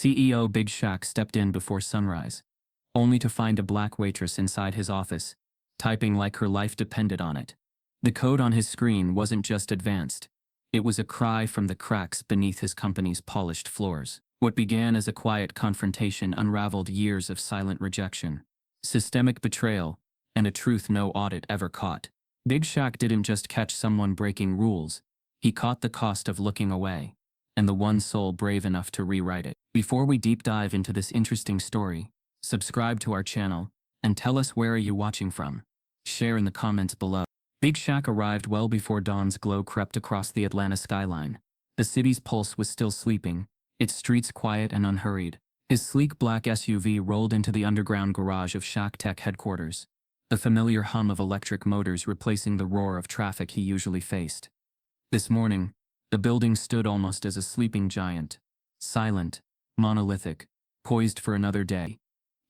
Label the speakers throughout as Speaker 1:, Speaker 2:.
Speaker 1: CEO Big Shaq stepped in before sunrise, only to find a black waitress inside his office, typing like her life depended on it. The code on his screen wasn't just advanced. It was a cry from the cracks beneath his company's polished floors. What began as a quiet confrontation unraveled years of silent rejection, systemic betrayal, and a truth no audit ever caught. Big Shaq didn't just catch someone breaking rules, he caught the cost of looking away, and the one soul brave enough to rewrite it. Before we deep dive into this interesting story, subscribe to our channel, and tell us where are you watching from. Share in the comments below. Big Shaq arrived well before dawn's glow crept across the Atlanta skyline. The city's pulse was still sleeping, its streets quiet and unhurried. His sleek black SUV rolled into the underground garage of Shaq Tech headquarters, the familiar hum of electric motors replacing the roar of traffic he usually faced. This morning, the building stood almost as a sleeping giant, silent, monolithic, poised for another day.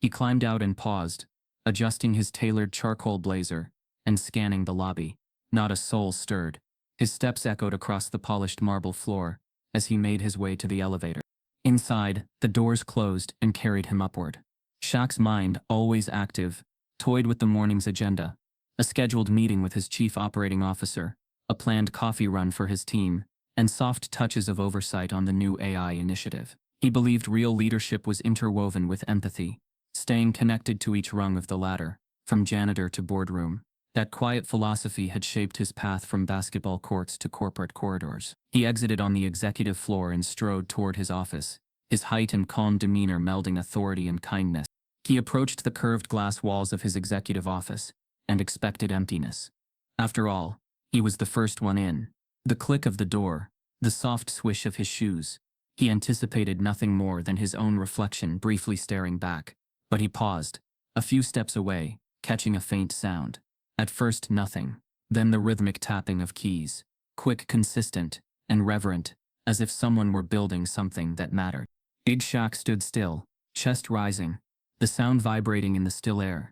Speaker 1: He climbed out and paused, adjusting his tailored charcoal blazer and scanning the lobby. Not a soul stirred. His steps echoed across the polished marble floor as he made his way to the elevator. Inside, the doors closed and carried him upward. Shaq's mind, always active, toyed with the morning's agenda: a scheduled meeting with his chief operating officer, a planned coffee run for his team, and soft touches of oversight on the new AI initiative. He believed real leadership was interwoven with empathy, staying connected to each rung of the ladder, from janitor to boardroom. That quiet philosophy had shaped his path from basketball courts to corporate corridors. He exited on the executive floor and strode toward his office, his height and calm demeanor melding authority and kindness. He approached the curved glass walls of his executive office and expected emptiness. After all, he was the first one in. The click of the door, the soft swish of his shoes. He anticipated nothing more than his own reflection briefly staring back. But he paused, a few steps away, catching a faint sound. At first nothing, then the rhythmic tapping of keys, quick, consistent, and reverent, as if someone were building something that mattered. Big Shaq stood still, chest rising, the sound vibrating in the still air.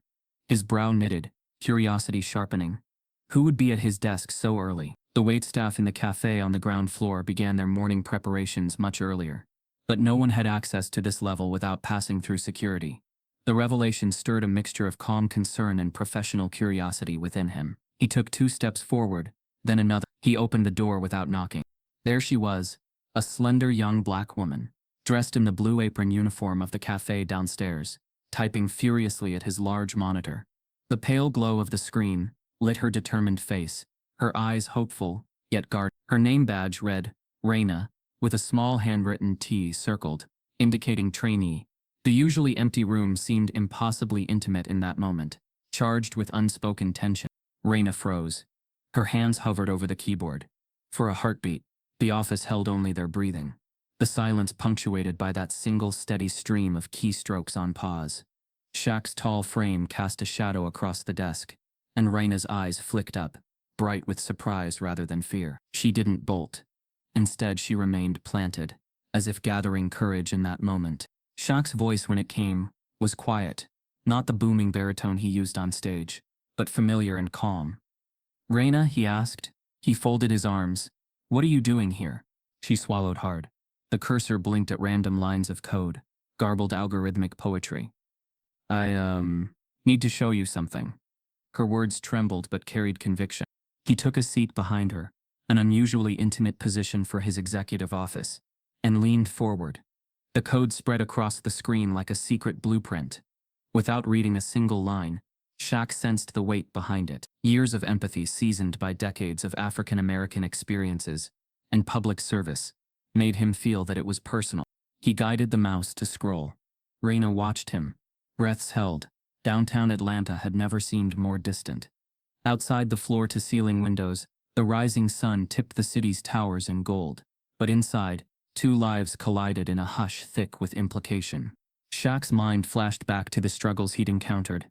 Speaker 1: His brow knitted, curiosity sharpening. Who would be at his desk so early? The waitstaff in the cafe on the ground floor began their morning preparations much earlier. But no one had access to this level without passing through security. The revelation stirred a mixture of calm concern and professional curiosity within him. He took 2 steps forward, then another. He opened the door without knocking. There she was, a slender young black woman, dressed in the blue apron uniform of the cafe downstairs, typing furiously at his large monitor. The pale glow of the screen lit her determined face, her eyes hopeful, yet guarded. Her name badge read, Raina, with a small handwritten T circled, indicating trainee. The usually empty room seemed impossibly intimate in that moment, charged with unspoken tension. Raina froze. Her hands hovered over the keyboard. For a heartbeat, the office held only their breathing, the silence punctuated by that single steady stream of keystrokes on pause. Shaq's tall frame cast a shadow across the desk, and Raina's eyes flicked up, bright with surprise rather than fear. She didn't bolt. Instead, she remained planted, as if gathering courage in that moment. Shaq's voice, when it came, was quiet, not the booming baritone he used on stage, but familiar and calm. Raina, he asked. He folded his arms. What are you doing here? She swallowed hard. The cursor blinked at random lines of code, garbled algorithmic poetry. I need to show you something. Her words trembled but carried conviction. He took a seat behind her, an unusually intimate position for his executive office, and leaned forward. The code spread across the screen like a secret blueprint. Without reading a single line, Shaq sensed the weight behind it. Years of empathy seasoned by decades of African-American experiences and public service made him feel that it was personal. He guided the mouse to scroll. Raina watched him, breaths held. Downtown Atlanta had never seemed more distant. Outside the floor-to-ceiling windows, the rising sun tipped the city's towers in gold. But inside, 2 lives collided in a hush thick with implication. Shaq's mind flashed back to the struggles he'd encountered,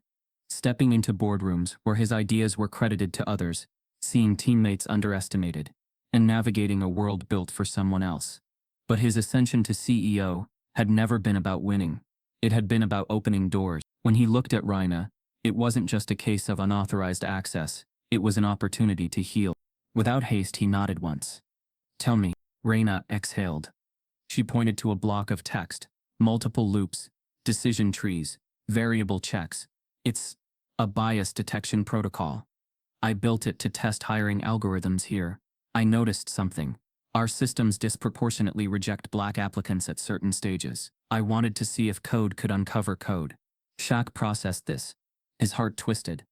Speaker 1: stepping into boardrooms where his ideas were credited to others, seeing teammates underestimated, and navigating a world built for someone else. But his ascension to CEO had never been about winning. It had been about opening doors. When he looked at Raina, it wasn't just a case of unauthorized access, it was an opportunity to heal. Without haste, he nodded once. Tell me. Raina exhaled. She pointed to a block of text, multiple loops, decision trees, variable checks. It's a bias detection protocol. I built it to test hiring algorithms here. I noticed something. Our systems disproportionately reject black applicants at certain stages. I wanted to see if code could uncover code. Shaq processed this. His heart twisted.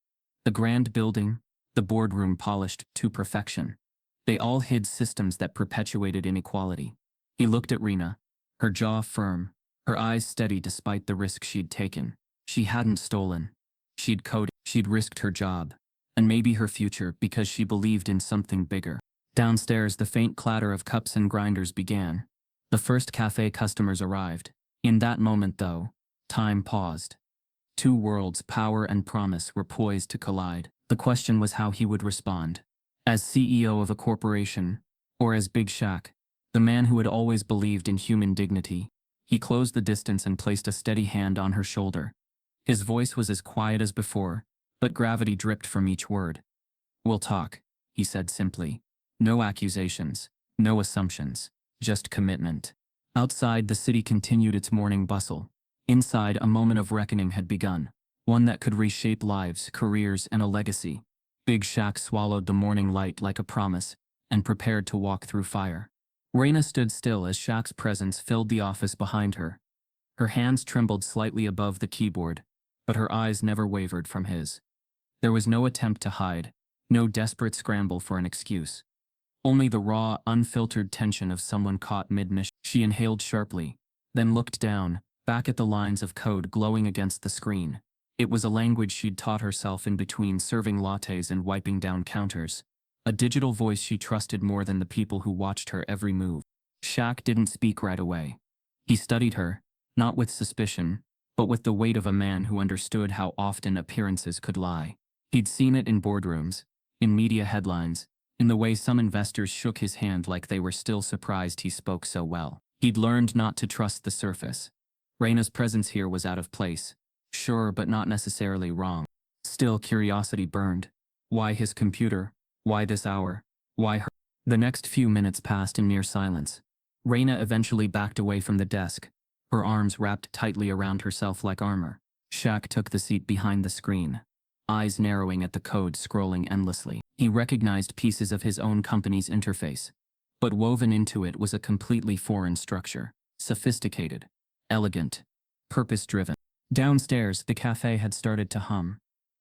Speaker 1: The grand building, the boardroom polished to perfection. They all hid systems that perpetuated inequality. He looked at Rena, her jaw firm, her eyes steady despite the risk she'd taken. She hadn't stolen. She'd coded. She'd risked her job. And maybe her future because she believed in something bigger. Downstairs, the faint clatter of cups and grinders began. The first cafe customers arrived. In that moment, though, time paused. Two worlds, power and promise, were poised to collide. The question was how he would respond. As CEO of a corporation, or as Big Shaq, the man who had always believed in human dignity. He closed the distance and placed a steady hand on her shoulder. His voice was as quiet as before, but gravity dripped from each word. "We'll talk," he said simply. "No accusations, no assumptions, just commitment." Outside, the city continued its morning bustle. Inside, a moment of reckoning had begun, one that could reshape lives, careers, and a legacy. Big Shaq swallowed the morning light like a promise and prepared to walk through fire. Rena stood still as Shaq's presence filled the office behind her. Her hands trembled slightly above the keyboard, but her eyes never wavered from his. There was no attempt to hide, no desperate scramble for an excuse. Only the raw, unfiltered tension of someone caught mid-mission. She inhaled sharply, then looked down, back at the lines of code glowing against the screen. It was a language she'd taught herself in between serving lattes and wiping down counters. A digital voice she trusted more than the people who watched her every move. Shaq didn't speak right away. He studied her, not with suspicion, but with the weight of a man who understood how often appearances could lie. He'd seen it in boardrooms, in media headlines, in the way some investors shook his hand like they were still surprised he spoke so well. He'd learned not to trust the surface. Rena's presence here was out of place. Sure, but not necessarily wrong. Still, curiosity burned. Why his computer? Why this hour? Why her? The next few minutes passed in near silence. Rena eventually backed away from the desk, her arms wrapped tightly around herself like armor. Shaq took the seat behind the screen, eyes narrowing at the code scrolling endlessly. He recognized pieces of his own company's interface, but woven into it was a completely foreign structure. Sophisticated, elegant, purpose-driven. Downstairs, the cafe had started to hum.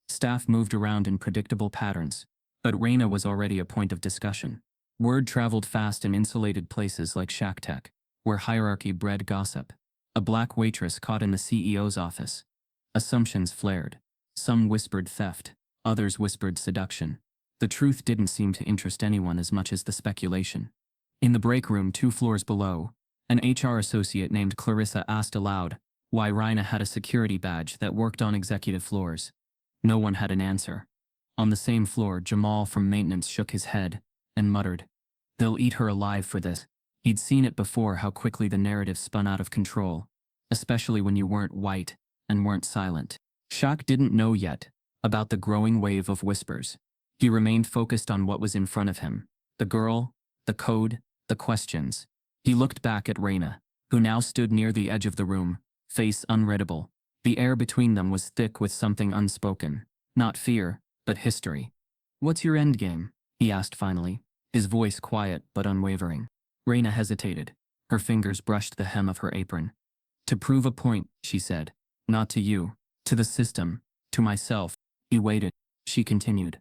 Speaker 1: Staff moved around in predictable patterns, but Rena was already a point of discussion. Word traveled fast in insulated places like Shaq Tech, where hierarchy bred gossip. A black waitress caught in the CEO's office. Assumptions flared. Some whispered theft, others whispered seduction. The truth didn't seem to interest anyone as much as the speculation. In the break room 2 floors below, an HR associate named Clarissa asked aloud why Rena had a security badge that worked on executive floors. No one had an answer. On the same floor, Jamal from maintenance shook his head and muttered, "They'll eat her alive for this." He'd seen it before, how quickly the narrative spun out of control, especially when you weren't white and weren't silent. Shaq didn't know yet about the growing wave of whispers. He remained focused on what was in front of him. The girl, the code, the questions. He looked back at Rena, who now stood near the edge of the room, face unreadable. The air between them was thick with something unspoken. Not fear, but history. "What's your endgame?" he asked finally, his voice quiet but unwavering. Rena hesitated. Her fingers brushed the hem of her apron. "To prove a point," she said. "Not to you. To the system. To myself." He waited. She continued.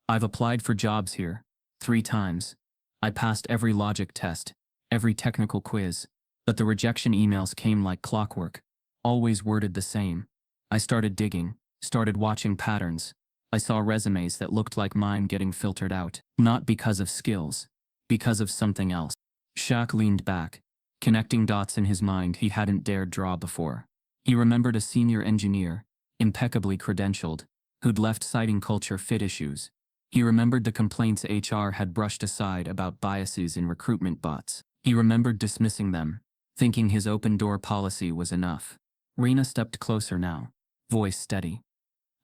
Speaker 1: "I've applied for jobs here. 3 times. I passed every logic test, every technical quiz, but the rejection emails came like clockwork, always worded the same. I started digging, started watching patterns. I saw resumes that looked like mine getting filtered out, not because of skills, because of something else." Shaq leaned back, connecting dots in his mind he hadn't dared draw before. He remembered a senior engineer, impeccably credentialed, who'd left citing culture fit issues. He remembered the complaints HR had brushed aside about biases in recruitment bots. He remembered dismissing them, thinking his open-door policy was enough. Rena stepped closer now, voice steady.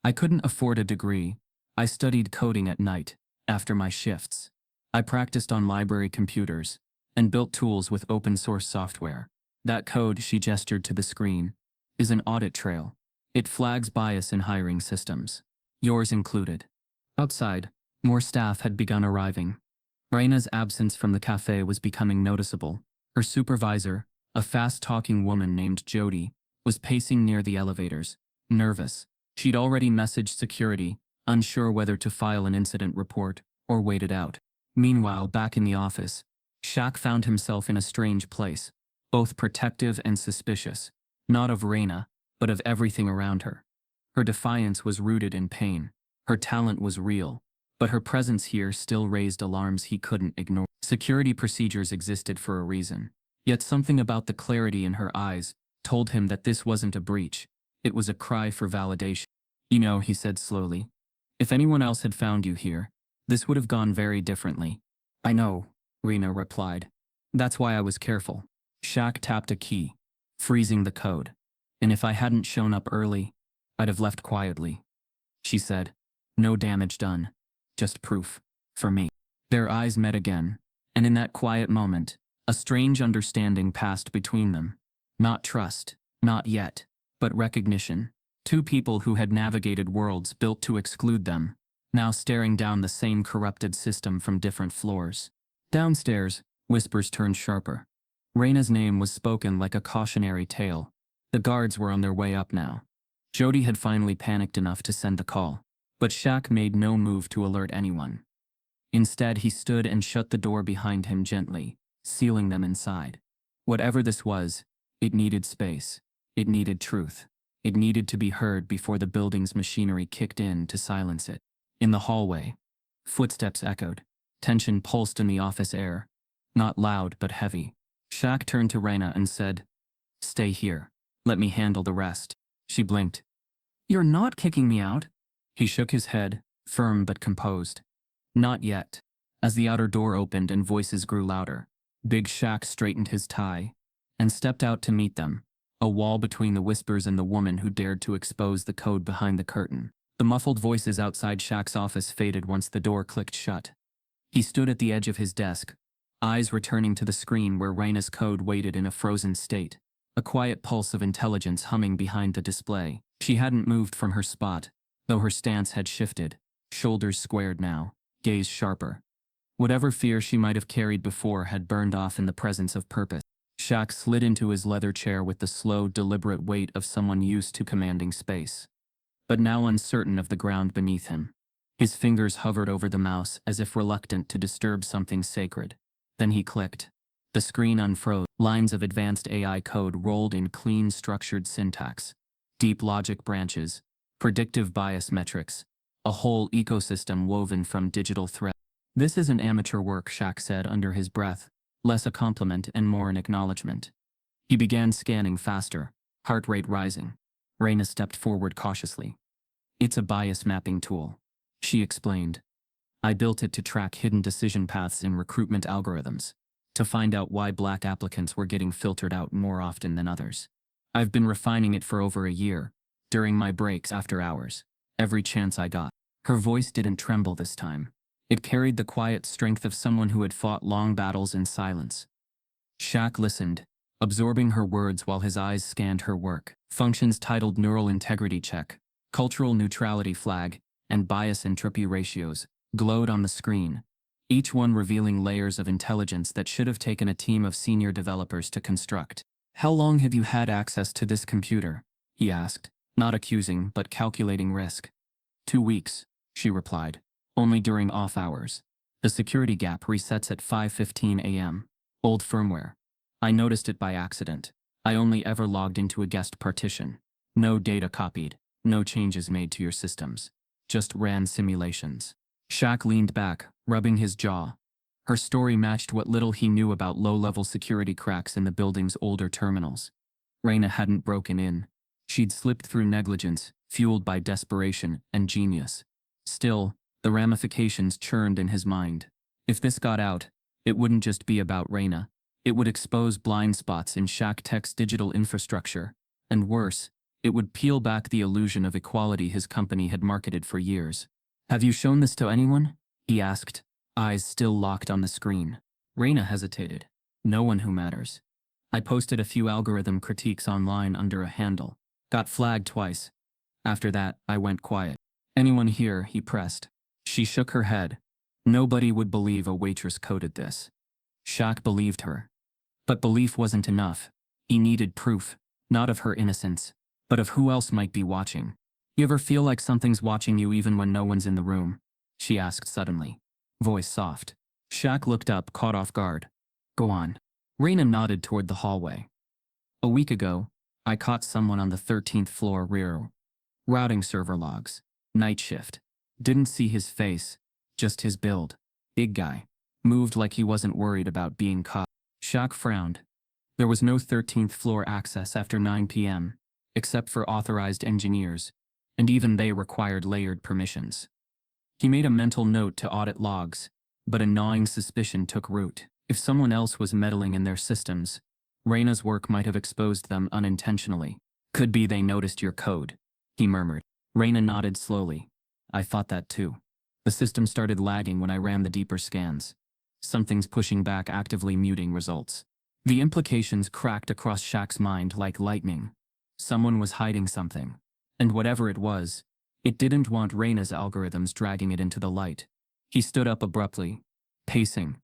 Speaker 1: "I couldn't afford a degree. I studied coding at night, after my shifts. I practiced on library computers, and built tools with open-source software. That code, she gestured to the screen, is an audit trail. It flags bias in hiring systems. Yours included. Outside, more staff had begun arriving. Reina's absence from the cafe was becoming noticeable. Her supervisor, a fast-talking woman named Jody, was pacing near the elevators, nervous. She'd already messaged security, unsure whether to file an incident report or wait it out. Meanwhile, back in the office, Shaq found himself in a strange place, both protective and suspicious, not of Reina, but of everything around her. Her defiance was rooted in pain. Her talent was real, but her presence here still raised alarms he couldn't ignore. Security procedures existed for a reason, yet something about the clarity in her eyes told him that this wasn't a breach. It was a cry for validation. You know, he said slowly, if anyone else had found you here, this would have gone very differently. I know, Reina replied. That's why I was careful. Shaq tapped a key, freezing the code. And if I hadn't shown up early, I'd have left quietly. She said, no damage done, just proof, for me. Their eyes met again, and in that quiet moment, a strange understanding passed between them. Not trust, not yet, but recognition. Two people who had navigated worlds built to exclude them, now staring down the same corrupted system from different floors. Downstairs, whispers turned sharper. Reina's name was spoken like a cautionary tale. The guards were on their way up now. Jody had finally panicked enough to send the call, but Shaq made no move to alert anyone. Instead, he stood and shut the door behind him gently, sealing them inside. Whatever this was, it needed space. It needed truth. It needed to be heard before the building's machinery kicked in to silence it. In the hallway, footsteps echoed. Tension pulsed in the office air. Not loud, but heavy. Shaq turned to Reina and said, stay here. Let me handle the rest. She blinked. You're not kicking me out? He shook his head, firm but composed. Not yet. As the outer door opened and voices grew louder, Big Shaq straightened his tie and stepped out to meet them, a wall between the whispers and the woman who dared to expose the code behind the curtain. The muffled voices outside Shaq's office faded once the door clicked shut. He stood at the edge of his desk, eyes returning to the screen where Reina's code waited in a frozen state, a quiet pulse of intelligence humming behind the display. She hadn't moved from her spot, though her stance had shifted, shoulders squared now, gaze sharper. Whatever fear she might have carried before had burned off in the presence of purpose. Shaq slid into his leather chair with the slow, deliberate weight of someone used to commanding space, but now uncertain of the ground beneath him. His fingers hovered over the mouse as if reluctant to disturb something sacred. Then he clicked. The screen unfroze. Lines of advanced AI code rolled in clean, structured syntax. Deep logic branches, predictive bias metrics, a whole ecosystem woven from digital threads. This isn't amateur work, Shaq said under his breath, less a compliment and more an acknowledgement. He began scanning faster, heart rate rising. Reina stepped forward cautiously. It's a bias mapping tool, she explained. I built it to track hidden decision paths in recruitment algorithms, to find out why black applicants were getting filtered out more often than others. I've been refining it for over a year, during my breaks after hours, every chance I got. Her voice didn't tremble this time. It carried the quiet strength of someone who had fought long battles in silence. Shaq listened, absorbing her words while his eyes scanned her work. Functions titled Neural Integrity Check, Cultural Neutrality Flag, and Bias Entropy Ratios glowed on the screen, each one revealing layers of intelligence that should have taken a team of senior developers to construct. How long have you had access to this computer? He asked, not accusing but calculating risk. 2 weeks, she replied, only during off hours. The security gap resets at 5:15 a.m. Old firmware. I noticed it by accident. I only ever logged into a guest partition. No data copied, no changes made to your systems. Just ran simulations. Shaq leaned back, rubbing his jaw. Her story matched what little he knew about low-level security cracks in the building's older terminals. Reina hadn't broken in. She'd slipped through negligence, fueled by desperation and genius. Still, the ramifications churned in his mind. If this got out, it wouldn't just be about Reina. It would expose blind spots in Shaq Tech's digital infrastructure, and worse, it would peel back the illusion of equality his company had marketed for years. Have you shown this to anyone? He asked, eyes still locked on the screen. Reina hesitated. No one who matters. I posted a few algorithm critiques online under a handle. Got flagged twice. After that, I went quiet. Anyone here? He pressed. She shook her head. Nobody would believe a waitress coded this. Shaq believed her. But belief wasn't enough. He needed proof, not of her innocence, but of who else might be watching. You ever feel like something's watching you even when no one's in the room? She asked suddenly. Voice soft. Shaq looked up, caught off guard. Go on. Raina nodded toward the hallway. A week ago, I caught someone on the 13th floor rear. Routing server logs. Night shift. Didn't see his face, just his build. Big guy. Moved like he wasn't worried about being caught. Shaq frowned. There was no 13th floor access after 9 p.m., except for authorized engineers, and even they required layered permissions. He made a mental note to audit logs, but a gnawing suspicion took root. If someone else was meddling in their systems, Raina's work might have exposed them unintentionally. Could be they noticed your code, he murmured. Raina nodded slowly. I thought that too. The system started lagging when I ran the deeper scans. Something's pushing back, actively muting results. The implications cracked across Shaq's mind like lightning. Someone was hiding something. And whatever it was, it didn't want Raina's algorithms dragging it into the light. He stood up abruptly, pacing.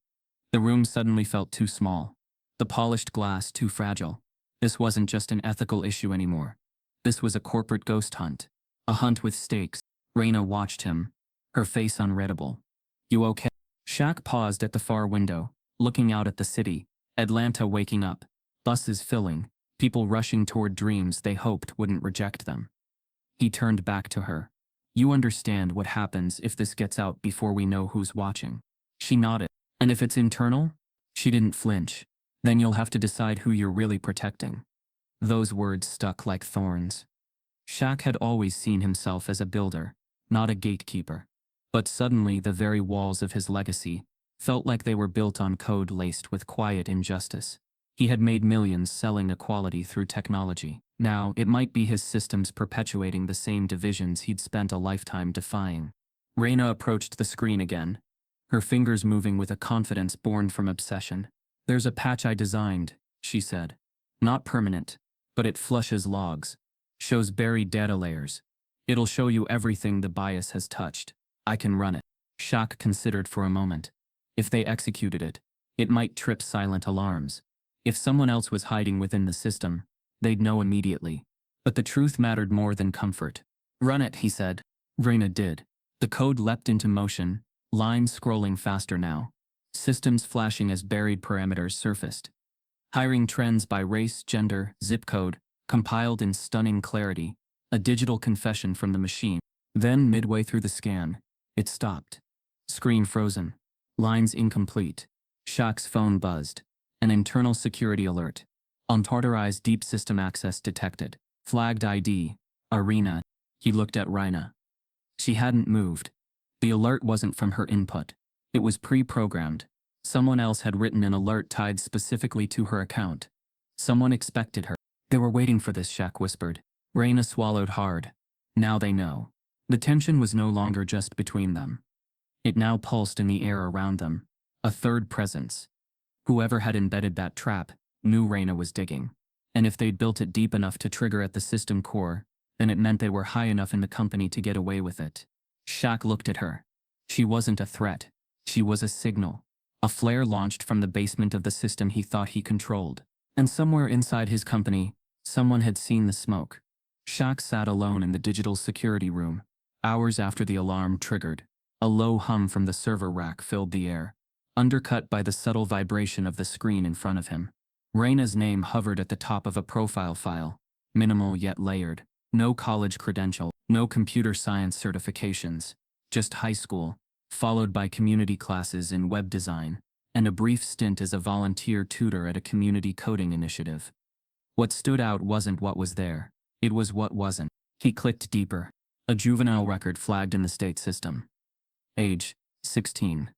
Speaker 1: The room suddenly felt too small. The polished glass too fragile. This wasn't just an ethical issue anymore. This was a corporate ghost hunt. A hunt with stakes. Raina watched him, her face unreadable. You okay? Shaq paused at the far window, looking out at the city. Atlanta waking up. Buses filling. People rushing toward dreams they hoped wouldn't reject them. He turned back to her. You understand what happens if this gets out before we know who's watching? She nodded. And if it's internal? She didn't flinch. Then you'll have to decide who you're really protecting. Those words stuck like thorns. Shaq had always seen himself as a builder, not a gatekeeper. But suddenly the very walls of his legacy felt like they were built on code laced with quiet injustice. He had made millions selling equality through technology. Now, it might be his systems perpetuating the same divisions he'd spent a lifetime defying. Raina approached the screen again, her fingers moving with a confidence born from obsession. There's a patch I designed, she said. Not permanent, but it flushes logs. Shows buried data layers. It'll show you everything the bias has touched. I can run it. Shaq considered for a moment. If they executed it, it might trip silent alarms. If someone else was hiding within the system, they'd know immediately. But the truth mattered more than comfort. Run it, he said. Raina did. The code leapt into motion, lines scrolling faster now. Systems flashing as buried parameters surfaced. Hiring trends by race, gender, zip code, compiled in stunning clarity, a digital confession from the machine. Then, midway through the scan, it stopped. Screen frozen. Lines incomplete. Shaq's phone buzzed. An internal security alert. Unauthorized deep system access detected. Flagged ID. Arena. He looked at Raina. She hadn't moved. The alert wasn't from her input. It was pre-programmed. Someone else had written an alert tied specifically to her account. Someone expected her. They were waiting for this, Shaq whispered. Raina swallowed hard. Now they know. The tension was no longer just between them. It now pulsed in the air around them. A third presence. Whoever had embedded that trap knew Raina was digging. And if they'd built it deep enough to trigger at the system core, then it meant they were high enough in the company to get away with it. Shaq looked at her. She wasn't a threat. She was a signal. A flare launched from the basement of the system he thought he controlled. And somewhere inside his company, someone had seen the smoke. Shaq sat alone in the digital security room. Hours after the alarm triggered, a low hum from the server rack filled the air, undercut by the subtle vibration of the screen in front of him. Raina's name hovered at the top of a profile file, minimal yet layered. No college credential, no computer science certifications, just high school, followed by community classes in web design, and a brief stint as a volunteer tutor at a community coding initiative. What stood out wasn't what was there, it was what wasn't. He clicked deeper. A juvenile record flagged in the state system. Age, 16.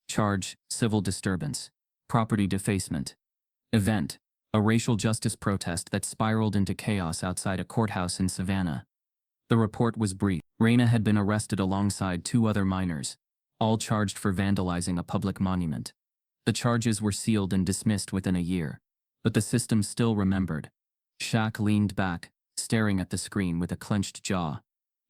Speaker 1: Charge, civil disturbance. Property defacement. Event, a racial justice protest that spiraled into chaos outside a courthouse in Savannah. The report was brief. Raina had been arrested alongside 2 other minors, all charged for vandalizing a public monument. The charges were sealed and dismissed within a year. but the system still remembered. Shaq leaned back, staring at the screen with a clenched jaw.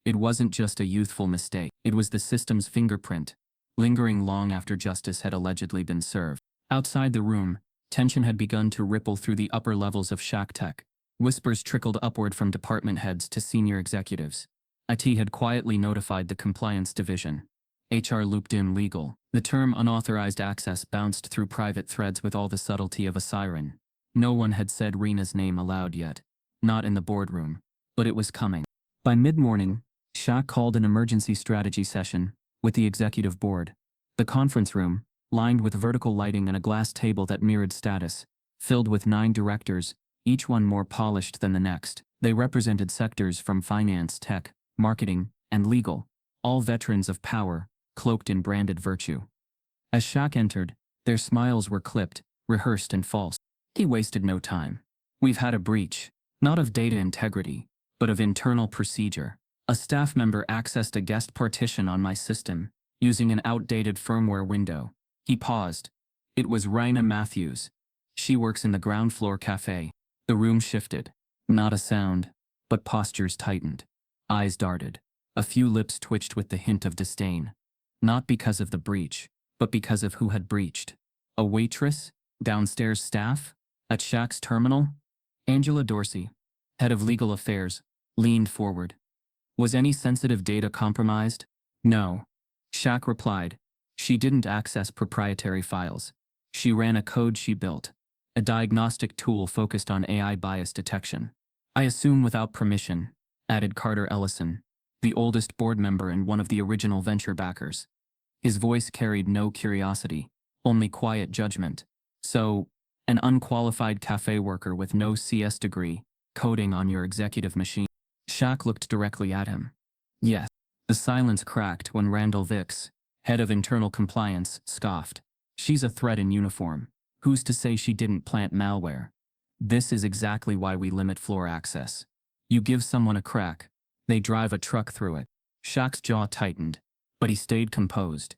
Speaker 1: It wasn't just a youthful mistake, it was the system's fingerprint, lingering long after justice had allegedly been served. Outside the room, tension had begun to ripple through the upper levels of Shaq Tech. Whispers trickled upward from department heads to senior executives. IT had quietly notified the compliance division. HR looped in legal. The term unauthorized access bounced through private threads with all the subtlety of a siren. No one had said Rena's name aloud yet. Not in the boardroom. But it was coming. By mid-morning, Shaq called an emergency strategy session with the executive board. The conference room, lined with vertical lighting and a glass table that mirrored status, filled with 9 directors, each one more polished than the next. They represented sectors from finance, tech, marketing, and legal, all veterans of power, cloaked in branded virtue. As Shaq entered, their smiles were clipped, rehearsed and false. He wasted no time. We've had a breach, not of data integrity, but of internal procedure. A staff member accessed a guest partition on my system, using an outdated firmware window. He paused. It was Raina Matthews. She works in the ground floor cafe. The room shifted. Not a sound, but postures tightened. Eyes darted. A few lips twitched with the hint of disdain. Not because of the breach, but because of who had breached. A waitress? Downstairs staff? At Shaq's terminal? Angela Dorsey, head of legal affairs, leaned forward. Was any sensitive data compromised? No. Shaq replied. She didn't access proprietary files. She ran a code she built. A diagnostic tool focused on AI bias detection. I assume without permission, added Carter Ellison, the oldest board member and one of the original venture backers. His voice carried no curiosity, only quiet judgment. So, an unqualified cafe worker with no CS degree, coding on your executive machine. Shaq looked directly at him. Yes. The silence cracked when Randall Vicks, head of internal compliance, scoffed. She's a threat in uniform. Who's to say she didn't plant malware? This is exactly why we limit floor access. You give someone a crack, they drive a truck through it. Shaq's jaw tightened, but he stayed composed.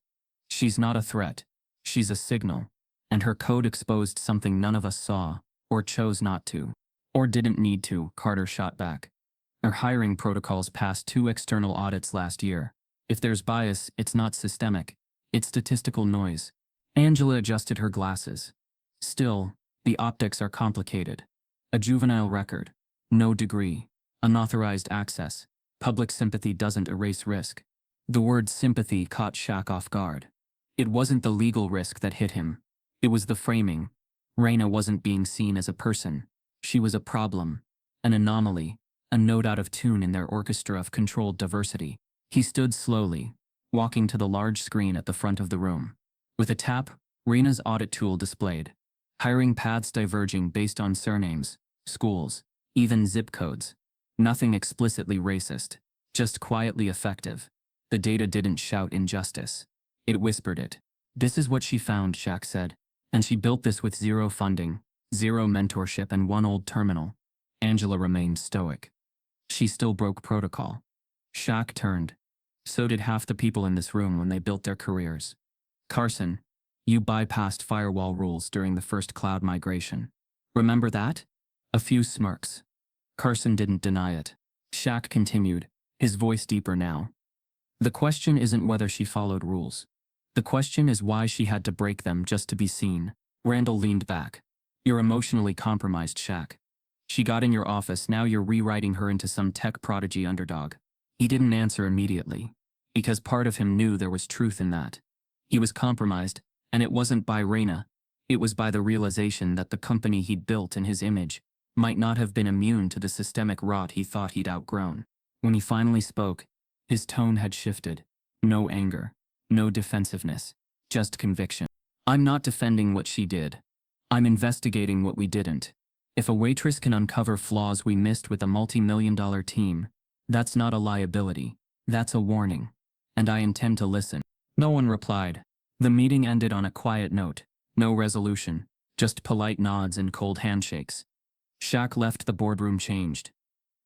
Speaker 1: She's not a threat. She's a signal. And her code exposed something none of us saw, or chose not to. Or didn't need to, Carter shot back. Our hiring protocols passed 2 external audits last year. If there's bias, it's not systemic. It's statistical noise. Angela adjusted her glasses. Still, the optics are complicated. A juvenile record. No degree. Unauthorized access. Public sympathy doesn't erase risk. The word sympathy caught Shaq off guard. It wasn't the legal risk that hit him. It was the framing. Raina wasn't being seen as a person. She was a problem. An anomaly. A note out of tune in their orchestra of controlled diversity. He stood slowly, walking to the large screen at the front of the room. With a tap, Raina's audit tool displayed. Hiring paths diverging based on surnames, schools, even zip codes. Nothing explicitly racist, just quietly effective. The data didn't shout injustice. It whispered it. This is what she found, Shaq said. And she built this with 0 funding, 0 mentorship and 1 old terminal. Angela remained stoic. She still broke protocol. Shaq turned. So did half the people in this room when they built their careers. Carson, you bypassed firewall rules during the first cloud migration. Remember that? A few smirks. Carson didn't deny it. Shaq continued, his voice deeper now. The question isn't whether she followed rules. The question is why she had to break them just to be seen. Randall leaned back. You're emotionally compromised, Shaq. She got in your office, now you're rewriting her into some tech prodigy underdog. He didn't answer immediately, because part of him knew there was truth in that. He was compromised, and it wasn't by Raina. It was by the realization that the company he'd built in his image might not have been immune to the systemic rot he thought he'd outgrown. When he finally spoke, his tone had shifted. No anger, no defensiveness, just conviction. I'm not defending what she did. I'm investigating what we didn't. If a waitress can uncover flaws we missed with a multi-million-dollar team, that's not a liability. That's a warning. And I intend to listen. No one replied. The meeting ended on a quiet note. No resolution. Just polite nods and cold handshakes. Shaq left the boardroom changed.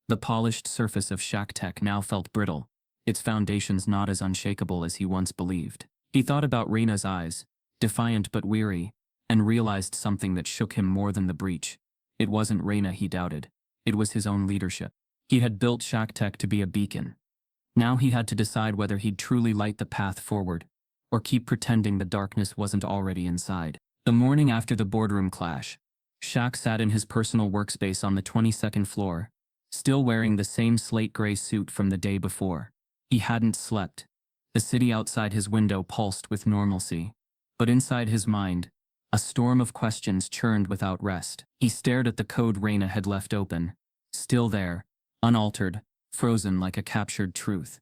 Speaker 1: The polished surface of Shaq Tech now felt brittle, its foundations not as unshakable as he once believed. He thought about Rena's eyes, defiant but weary, and realized something that shook him more than the breach. It wasn't Reyna he doubted. It was his own leadership. He had built Shaq Tech to be a beacon. Now he had to decide whether he'd truly light the path forward, or keep pretending the darkness wasn't already inside. The morning after the boardroom clash, Shaq sat in his personal workspace on the 22nd floor, still wearing the same slate gray suit from the day before. He hadn't slept. The city outside his window pulsed with normalcy, but inside his mind, a storm of questions churned without rest. He stared at the code Reyna had left open, still there, unaltered, frozen like a captured truth.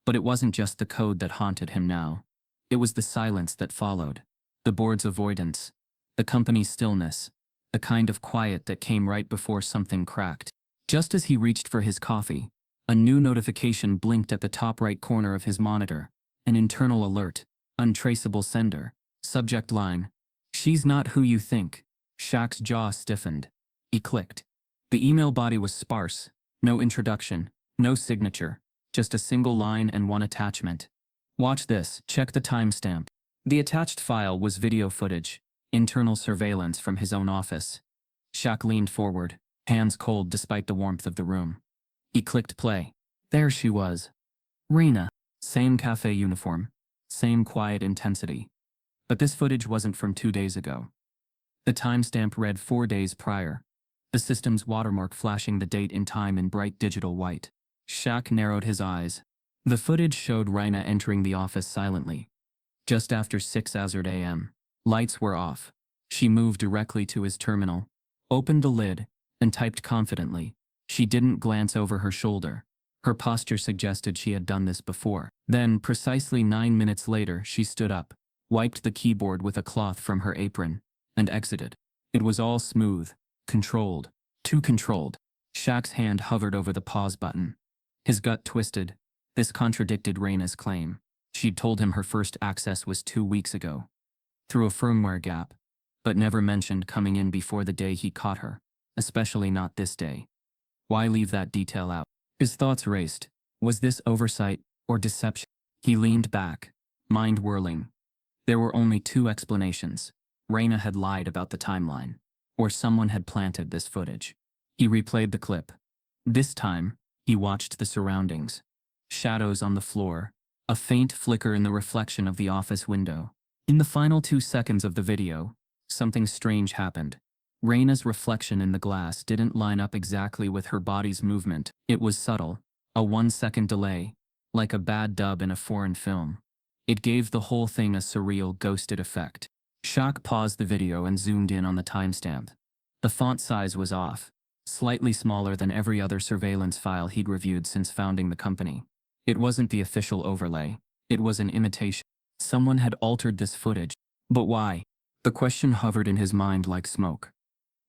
Speaker 1: But it wasn't just the code that haunted him now. It was the silence that followed, the board's avoidance, the company's stillness, the kind of quiet that came right before something cracked. Just as he reached for his coffee, a new notification blinked at the top right corner of his monitor. An internal alert, untraceable sender, subject line, "She's not who you think." Shaq's jaw stiffened. He clicked. The email body was sparse, no introduction, no signature, just a single line and one attachment. "Watch this, check the timestamp." The attached file was video footage, internal surveillance from his own office. Shaq leaned forward, hands cold despite the warmth of the room. He clicked play. There she was. Reyna. Same cafe uniform. Same quiet intensity. But this footage wasn't from 2 days ago. The timestamp read 4 days prior, the system's watermark flashing the date in time in bright digital white. Shaq narrowed his eyes. The footage showed Reyna entering the office silently. Just after 6 a.m. Lights were off. She moved directly to his terminal, opened the lid, and typed confidently. She didn't glance over her shoulder. Her posture suggested she had done this before. Then, precisely 9 minutes later, she stood up, wiped the keyboard with a cloth from her apron, and exited. It was all smooth, controlled, too controlled. Shaq's hand hovered over the pause button. His gut twisted. This contradicted Reyna's claim. She'd told him her first access was 2 weeks ago, through a firmware gap, but never mentioned coming in before the day he caught her, especially not this day. Why leave that detail out? His thoughts raced. Was this oversight or deception? He leaned back, mind whirling. There were only 2 explanations. Reyna had lied about the timeline, or someone had planted this footage. He replayed the clip. This time, he watched the surroundings. Shadows on the floor, a faint flicker in the reflection of the office window. In the final 2 seconds of the video, something strange happened. Reyna's reflection in the glass didn't line up exactly with her body's movement. It was subtle, a 1-second delay, like a bad dub in a foreign film. It gave the whole thing a surreal, ghosted effect. Shaq paused the video and zoomed in on the timestamp. The font size was off, slightly smaller than every other surveillance file he'd reviewed since founding the company. It wasn't the official overlay. It was an imitation. Someone had altered this footage. But why? The question hovered in his mind like smoke.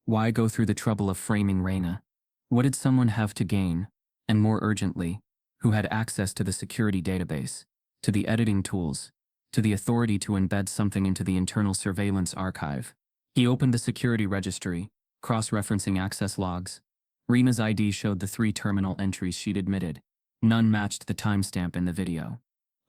Speaker 1: Why go through the trouble of framing Reyna? What did someone have to gain? And more urgently, who had access to the security database, to the editing tools, to the authority to embed something into the internal surveillance archive? He opened the security registry, cross-referencing access logs. Reyna's ID showed the 3 terminal entries she'd admitted. None matched the timestamp in the video.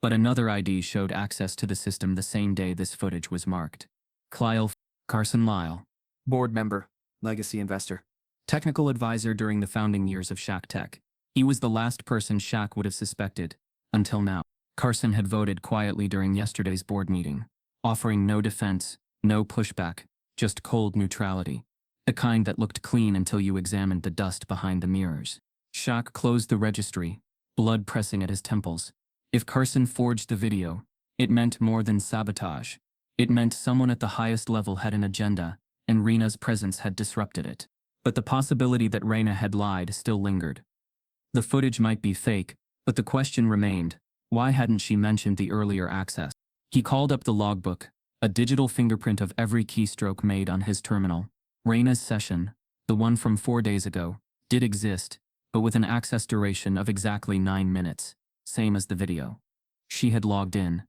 Speaker 1: But another ID showed access to the system the same day this footage was marked. Carson Lyle, board member, legacy investor, technical advisor during the founding years of Shaq Tech. He was the last person Shaq would have suspected, until now. Carson had voted quietly during yesterday's board meeting, offering no defense, no pushback, just cold neutrality. The kind that looked clean until you examined the dust behind the mirrors. Shaq closed the registry, blood pressing at his temples. If Carson forged the video, it meant more than sabotage. It meant someone at the highest level had an agenda, and Reyna's presence had disrupted it. But the possibility that Reyna had lied still lingered. The footage might be fake, but the question remained, why hadn't she mentioned the earlier access? He called up the logbook, a digital fingerprint of every keystroke made on his terminal. Reyna's session, the one from 4 days ago, did exist, but with an access duration of exactly 9 minutes, same as the video. She had logged in.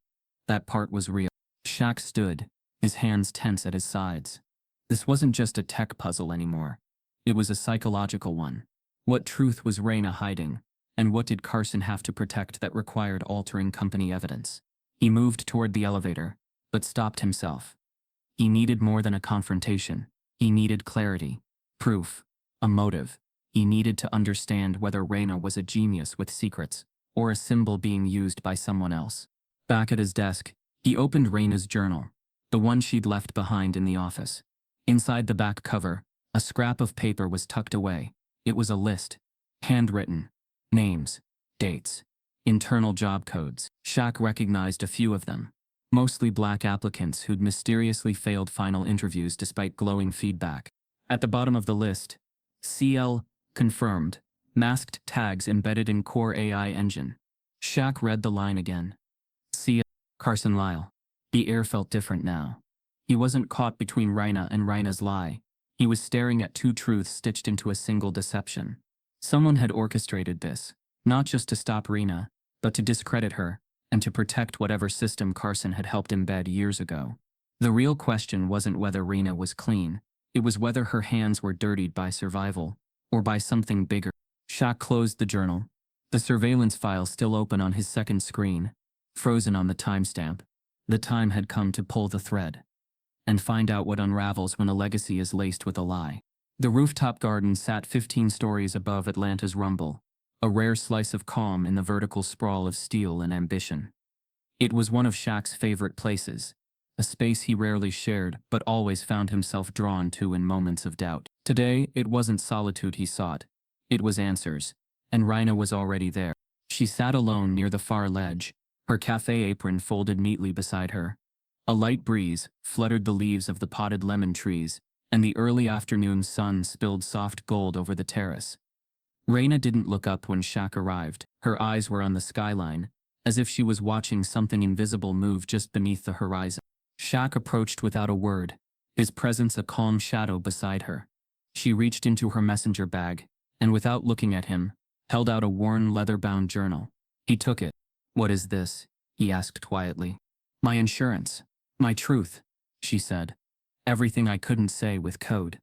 Speaker 1: That part was real. Shaq stood, his hands tense at his sides. This wasn't just a tech puzzle anymore. It was a psychological one. What truth was Reyna hiding, and what did Carson have to protect that required altering company evidence? He moved toward the elevator, but stopped himself. He needed more than a confrontation. He needed clarity, proof, a motive. He needed to understand whether Reina was a genius with secrets, or a symbol being used by someone else. Back at his desk, he opened Reina's journal, the one she'd left behind in the office. Inside the back cover, a scrap of paper was tucked away. It was a list, handwritten, names, dates, internal job codes. Shaq recognized a few of them, mostly black applicants who'd mysteriously failed final interviews despite glowing feedback. At the bottom of the list, CL, confirmed, masked tags embedded in core AI engine. Shaq read the line again. CL, Carson Lyle. The air felt different now. He wasn't caught between Reina and Reina's lie. He was staring at two truths stitched into a single deception. Someone had orchestrated this, not just to stop Reina, but to discredit her, and to protect whatever system Carson had helped embed years ago. The real question wasn't whether Reina was clean, it was whether her hands were dirtied by survival, or by something bigger. Shaq closed the journal, the surveillance file still open on his second screen, frozen on the timestamp. The time had come to pull the thread and find out what unravels when a legacy is laced with a lie. The rooftop garden sat 15 stories above Atlanta's rumble, a rare slice of calm in the vertical sprawl of steel and ambition. It was one of Shaq's favorite places, a space he rarely shared but always found himself drawn to in moments of doubt. Today, it wasn't solitude he sought, it was answers, and Reina was already there. She sat alone near the far ledge, her cafe apron folded neatly beside her. A light breeze fluttered the leaves of the potted lemon trees, and the early afternoon sun spilled soft gold over the terrace. Reina didn't look up when Shaq arrived. Her eyes were on the skyline, as if she was watching something invisible move just beneath the horizon. Shaq approached without a word, his presence a calm shadow beside her. She reached into her messenger bag, and without looking at him, held out a worn leather-bound journal. He took it. "What is this?" he asked quietly. "My insurance. My truth," she said. "Everything I couldn't say with code."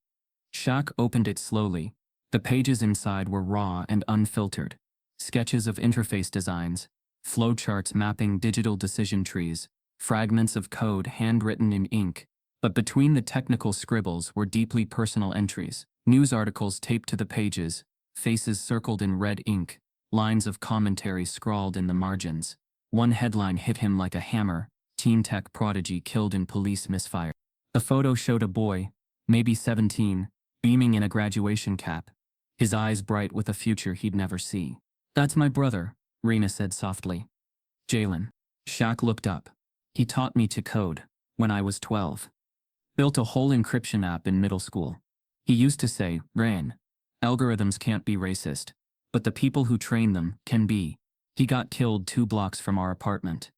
Speaker 1: Shaq opened it slowly. The pages inside were raw and unfiltered. Sketches of interface designs, flowcharts mapping digital decision trees, fragments of code handwritten in ink. But between the technical scribbles were deeply personal entries. News articles taped to the pages, faces circled in red ink, lines of commentary scrawled in the margins. One headline hit him like a hammer: teen tech prodigy killed in police misfire. The photo showed a boy, maybe 17, beaming in a graduation cap, his eyes bright with a future he'd never see. "That's my brother," Reina said softly. "Jalen." Shaq looked up. "He taught me to code when I was 12. Built a whole encryption app in middle school. He used to say, 'Rain, algorithms can't be racist, but the people who train them can be.' He got killed 2 blocks from our apartment.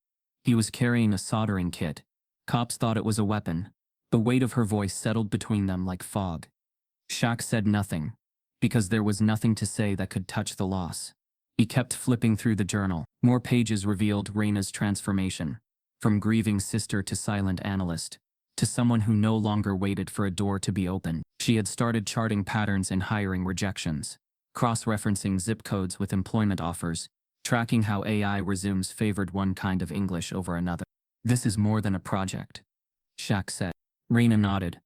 Speaker 1: He was carrying a soldering kit. Cops thought it was a weapon." The weight of her voice settled between them like fog. Shaq said nothing, because there was nothing to say that could touch the loss. He kept flipping through the journal. More pages revealed Reina's transformation, from grieving sister to silent analyst, to someone who no longer waited for a door to be opened. She had started charting patterns in hiring rejections, cross-referencing zip codes with employment offers, tracking how AI resumes favored one kind of English over another. "This is more than a project," Shaq said. Reina nodded.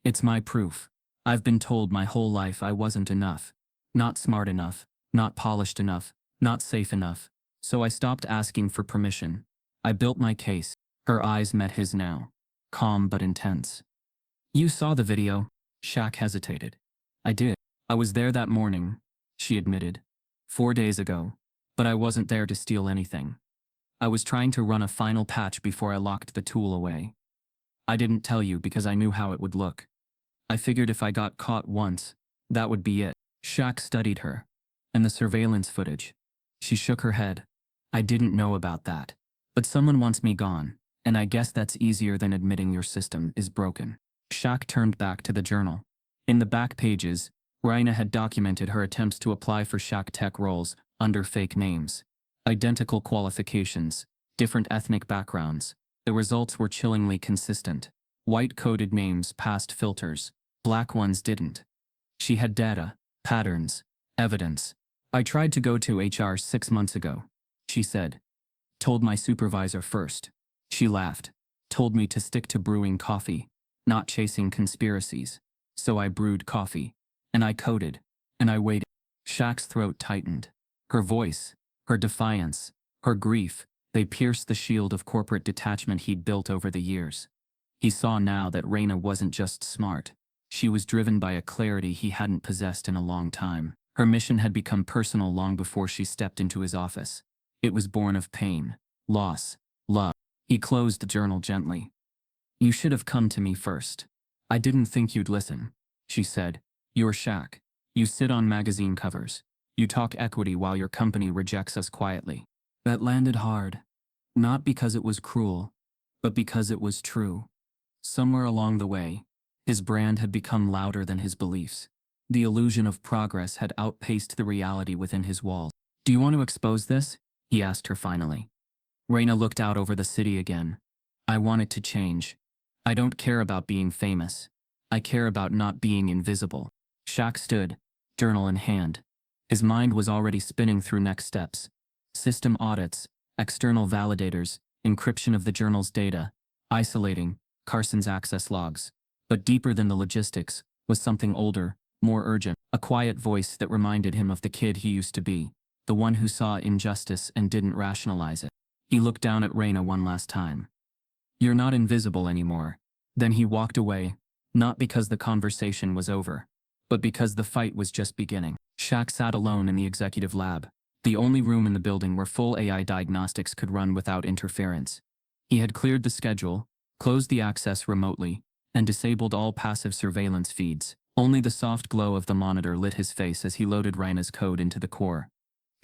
Speaker 1: "It's my proof. I've been told my whole life I wasn't enough. Not smart enough, not polished enough, not safe enough. So I stopped asking for permission. I built my case." Her eyes met his now, calm but intense. "You saw the video?" Shaq hesitated. "I did. I was there that morning," she admitted. 4 days ago. But I wasn't there to steal anything. I was trying to run a final patch before I locked the tool away. I didn't tell you because I knew how it would look. I figured if I got caught once, that would be it." Shaq studied her. "And the surveillance footage?" She shook her head. "I didn't know about that. But someone wants me gone, and I guess that's easier than admitting your system is broken." Shaq turned back to the journal. In the back pages, Reina had documented her attempts to apply for Shaq tech roles under fake names. Identical qualifications, different ethnic backgrounds. The results were chillingly consistent. White-coded names passed filters, black ones didn't. She had data, patterns, evidence. "I tried to go to HR 6 months ago," she said. "Told my supervisor first." She laughed. "Told me to stick to brewing coffee, not chasing conspiracies. So I brewed coffee. And I coded. And I waited. Shaq's throat tightened. Her voice, her defiance, her grief, they pierced the shield of corporate detachment he'd built over the years. He saw now that Reina wasn't just smart. She was driven by a clarity he hadn't possessed in a long time. Her mission had become personal long before she stepped into his office. It was born of pain, loss, love. He closed the journal gently. You should have come to me first. I didn't think you'd listen, she said. You're Shaq. You sit on magazine covers. You talk equity while your company rejects us quietly. That landed hard. Not because it was cruel, but because it was true. Somewhere along the way, his brand had become louder than his beliefs. The illusion of progress had outpaced the reality within his walls. Do you want to expose this? He asked her finally. Reina looked out over the city again. I want it to change. I don't care about being famous. I care about not being invisible. Shaq stood, journal in hand. His mind was already spinning through next steps. System audits, external validators, encryption of the journal's data, isolating Carson's access logs. But deeper than the logistics was something older, more urgent, a quiet voice that reminded him of the kid he used to be, the one who saw injustice and didn't rationalize it. He looked down at Reina one last time. You're not invisible anymore. Then he walked away, not because the conversation was over, but because the fight was just beginning. Shaq sat alone in the executive lab, the only room in the building where full AI diagnostics could run without interference. He had cleared the schedule, closed the access remotely, and disabled all passive surveillance feeds. Only the soft glow of the monitor lit his face as he loaded Reina's code into the core.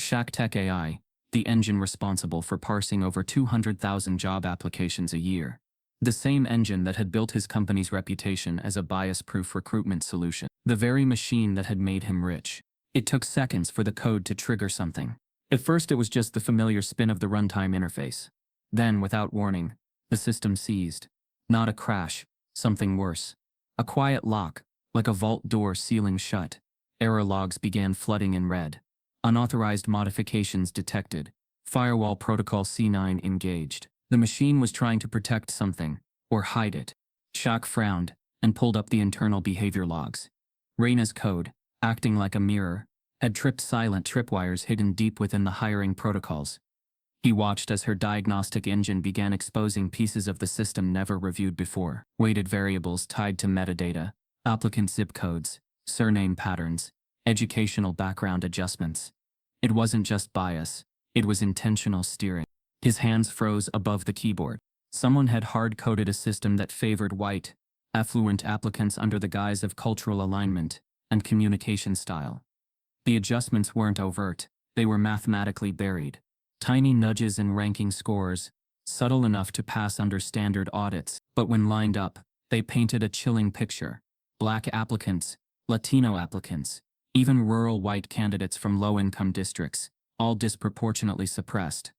Speaker 1: Shaq Tech AI, the engine responsible for parsing over 200,000 job applications a year. The same engine that had built his company's reputation as a bias-proof recruitment solution. The very machine that had made him rich. It took seconds for the code to trigger something. At first it was just the familiar spin of the runtime interface. Then, without warning, the system seized. Not a crash, something worse. A quiet lock, like a vault door sealing shut. Error logs began flooding in red. Unauthorized modifications detected. Firewall protocol C9 engaged. The machine was trying to protect something, or hide it. Shaq frowned, and pulled up the internal behavior logs. Reina's code, acting like a mirror, had tripped silent tripwires hidden deep within the hiring protocols. He watched as her diagnostic engine began exposing pieces of the system never reviewed before. Weighted variables tied to metadata, applicant zip codes, surname patterns, educational background adjustments. It wasn't just bias, it was intentional steering. His hands froze above the keyboard. Someone had hard-coded a system that favored white, affluent applicants under the guise of cultural alignment and communication style. The adjustments weren't overt, they were mathematically buried. Tiny nudges and ranking scores, subtle enough to pass under standard audits, but when lined up, they painted a chilling picture. Black applicants, Latino applicants, even rural white candidates from low-income districts, all disproportionately suppressed.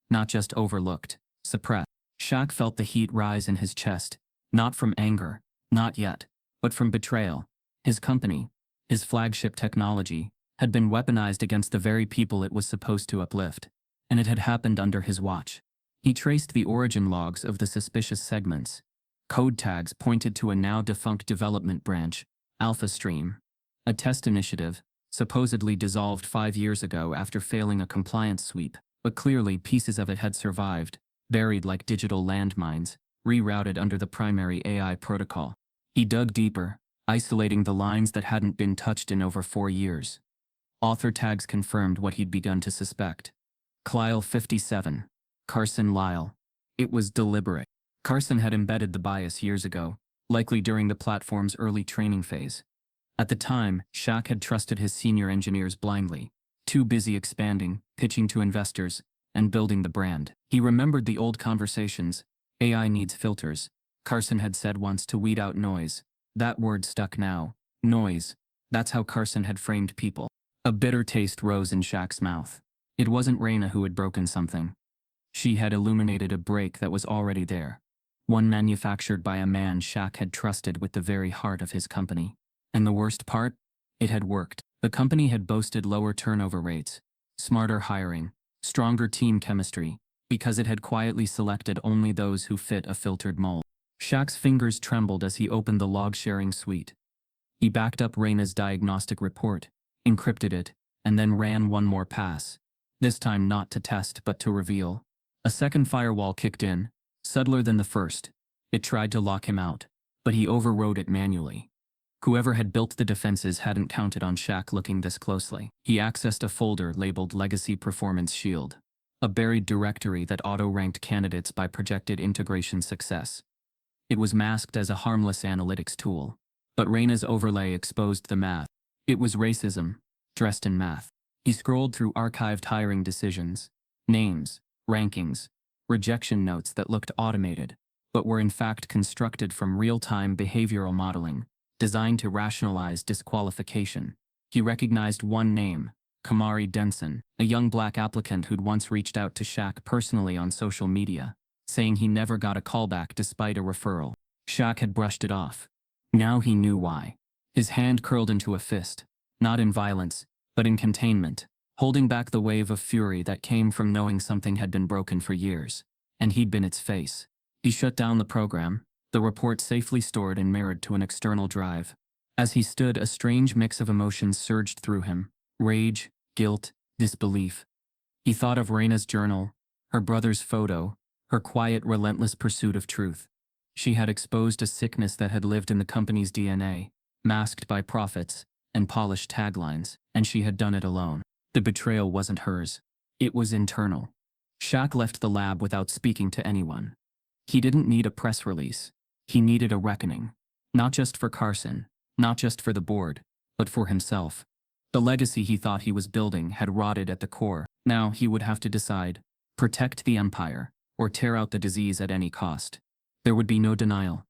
Speaker 1: Not just overlooked, suppressed. Shaq felt the heat rise in his chest, not from anger, not yet, but from betrayal. His company, his flagship technology, had been weaponized against the very people it was supposed to uplift, and it had happened under his watch. He traced the origin logs of the suspicious segments. Code tags pointed to a now-defunct development branch, AlphaStream, a test initiative, supposedly dissolved 5 years ago after failing a compliance sweep. But clearly pieces of it had survived, buried like digital landmines, rerouted under the primary AI protocol. He dug deeper, isolating the lines that hadn't been touched in over 4 years. Author tags confirmed what he'd begun to suspect. Clile 57. Carson Lyle. It was deliberate. Carson had embedded the bias years ago, likely during the platform's early training phase. At the time, Shaq had trusted his senior engineers blindly. Too busy expanding, pitching to investors, and building the brand. He remembered the old conversations. AI needs filters, Carson had said once, to weed out noise. That word stuck now. Noise. That's how Carson had framed people. A bitter taste rose in Shaq's mouth. It wasn't Reina who had broken something. She had illuminated a break that was already there. One manufactured by a man Shaq had trusted with the very heart of his company. And the worst part? It had worked. The company had boasted lower turnover rates, smarter hiring, stronger team chemistry, because it had quietly selected only those who fit a filtered mold. Shaq's fingers trembled as he opened the log-sharing suite. He backed up Reina's diagnostic report, encrypted it, and then ran one more pass. This time not to test but to reveal. A second firewall kicked in, subtler than the first. It tried to lock him out, but he overrode it manually. Whoever had built the defenses hadn't counted on Shaq looking this closely. He accessed a folder labeled Legacy Performance Shield, a buried directory that auto-ranked candidates by projected integration success. It was masked as a harmless analytics tool, but Reina's overlay exposed the math. It was racism, dressed in math. He scrolled through archived hiring decisions, names, rankings, rejection notes that looked automated, but were in fact constructed from real-time behavioral modeling, designed to rationalize disqualification. He recognized one name, Kamari Denson, a young black applicant who'd once reached out to Shaq personally on social media, saying he never got a callback despite a referral. Shaq had brushed it off. Now he knew why. His hand curled into a fist, not in violence, but in containment, holding back the wave of fury that came from knowing something had been broken for years, and he'd been its face. He shut down the program, the report safely stored and mirrored to an external drive. As he stood, a strange mix of emotions surged through him: rage, guilt, disbelief. He thought of Reina's journal, her brother's photo, her quiet, relentless pursuit of truth. She had exposed a sickness that had lived in the company's DNA, masked by profits and polished taglines, and she had done it alone. The betrayal wasn't hers. It was internal. Shaq left the lab without speaking to anyone. He didn't need a press release. He needed a reckoning. Not just for Carson, not just for the board, but for himself. The legacy he thought he was building had rotted at the core. Now he would have to decide: protect the empire, or tear out the disease at any cost. There would be no denial,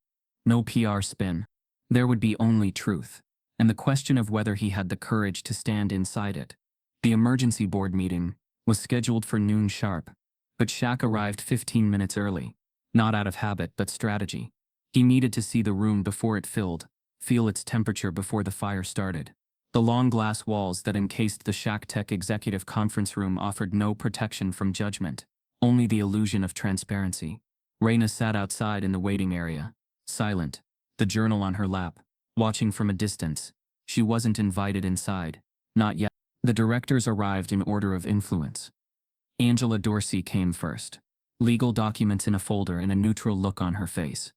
Speaker 1: no PR spin. There would be only truth, and the question of whether he had the courage to stand inside it. The emergency board meeting was scheduled for noon sharp, but Shaq arrived 15 minutes early, not out of habit but strategy. He needed to see the room before it filled, feel its temperature before the fire started. The long glass walls that encased the Shaq Tech executive conference room offered no protection from judgment, only the illusion of transparency. Reina sat outside in the waiting area, silent, the journal on her lap, watching from a distance. She wasn't invited inside, not yet. The directors arrived in order of influence. Angela Dorsey came first, legal documents in a folder and a neutral look on her face.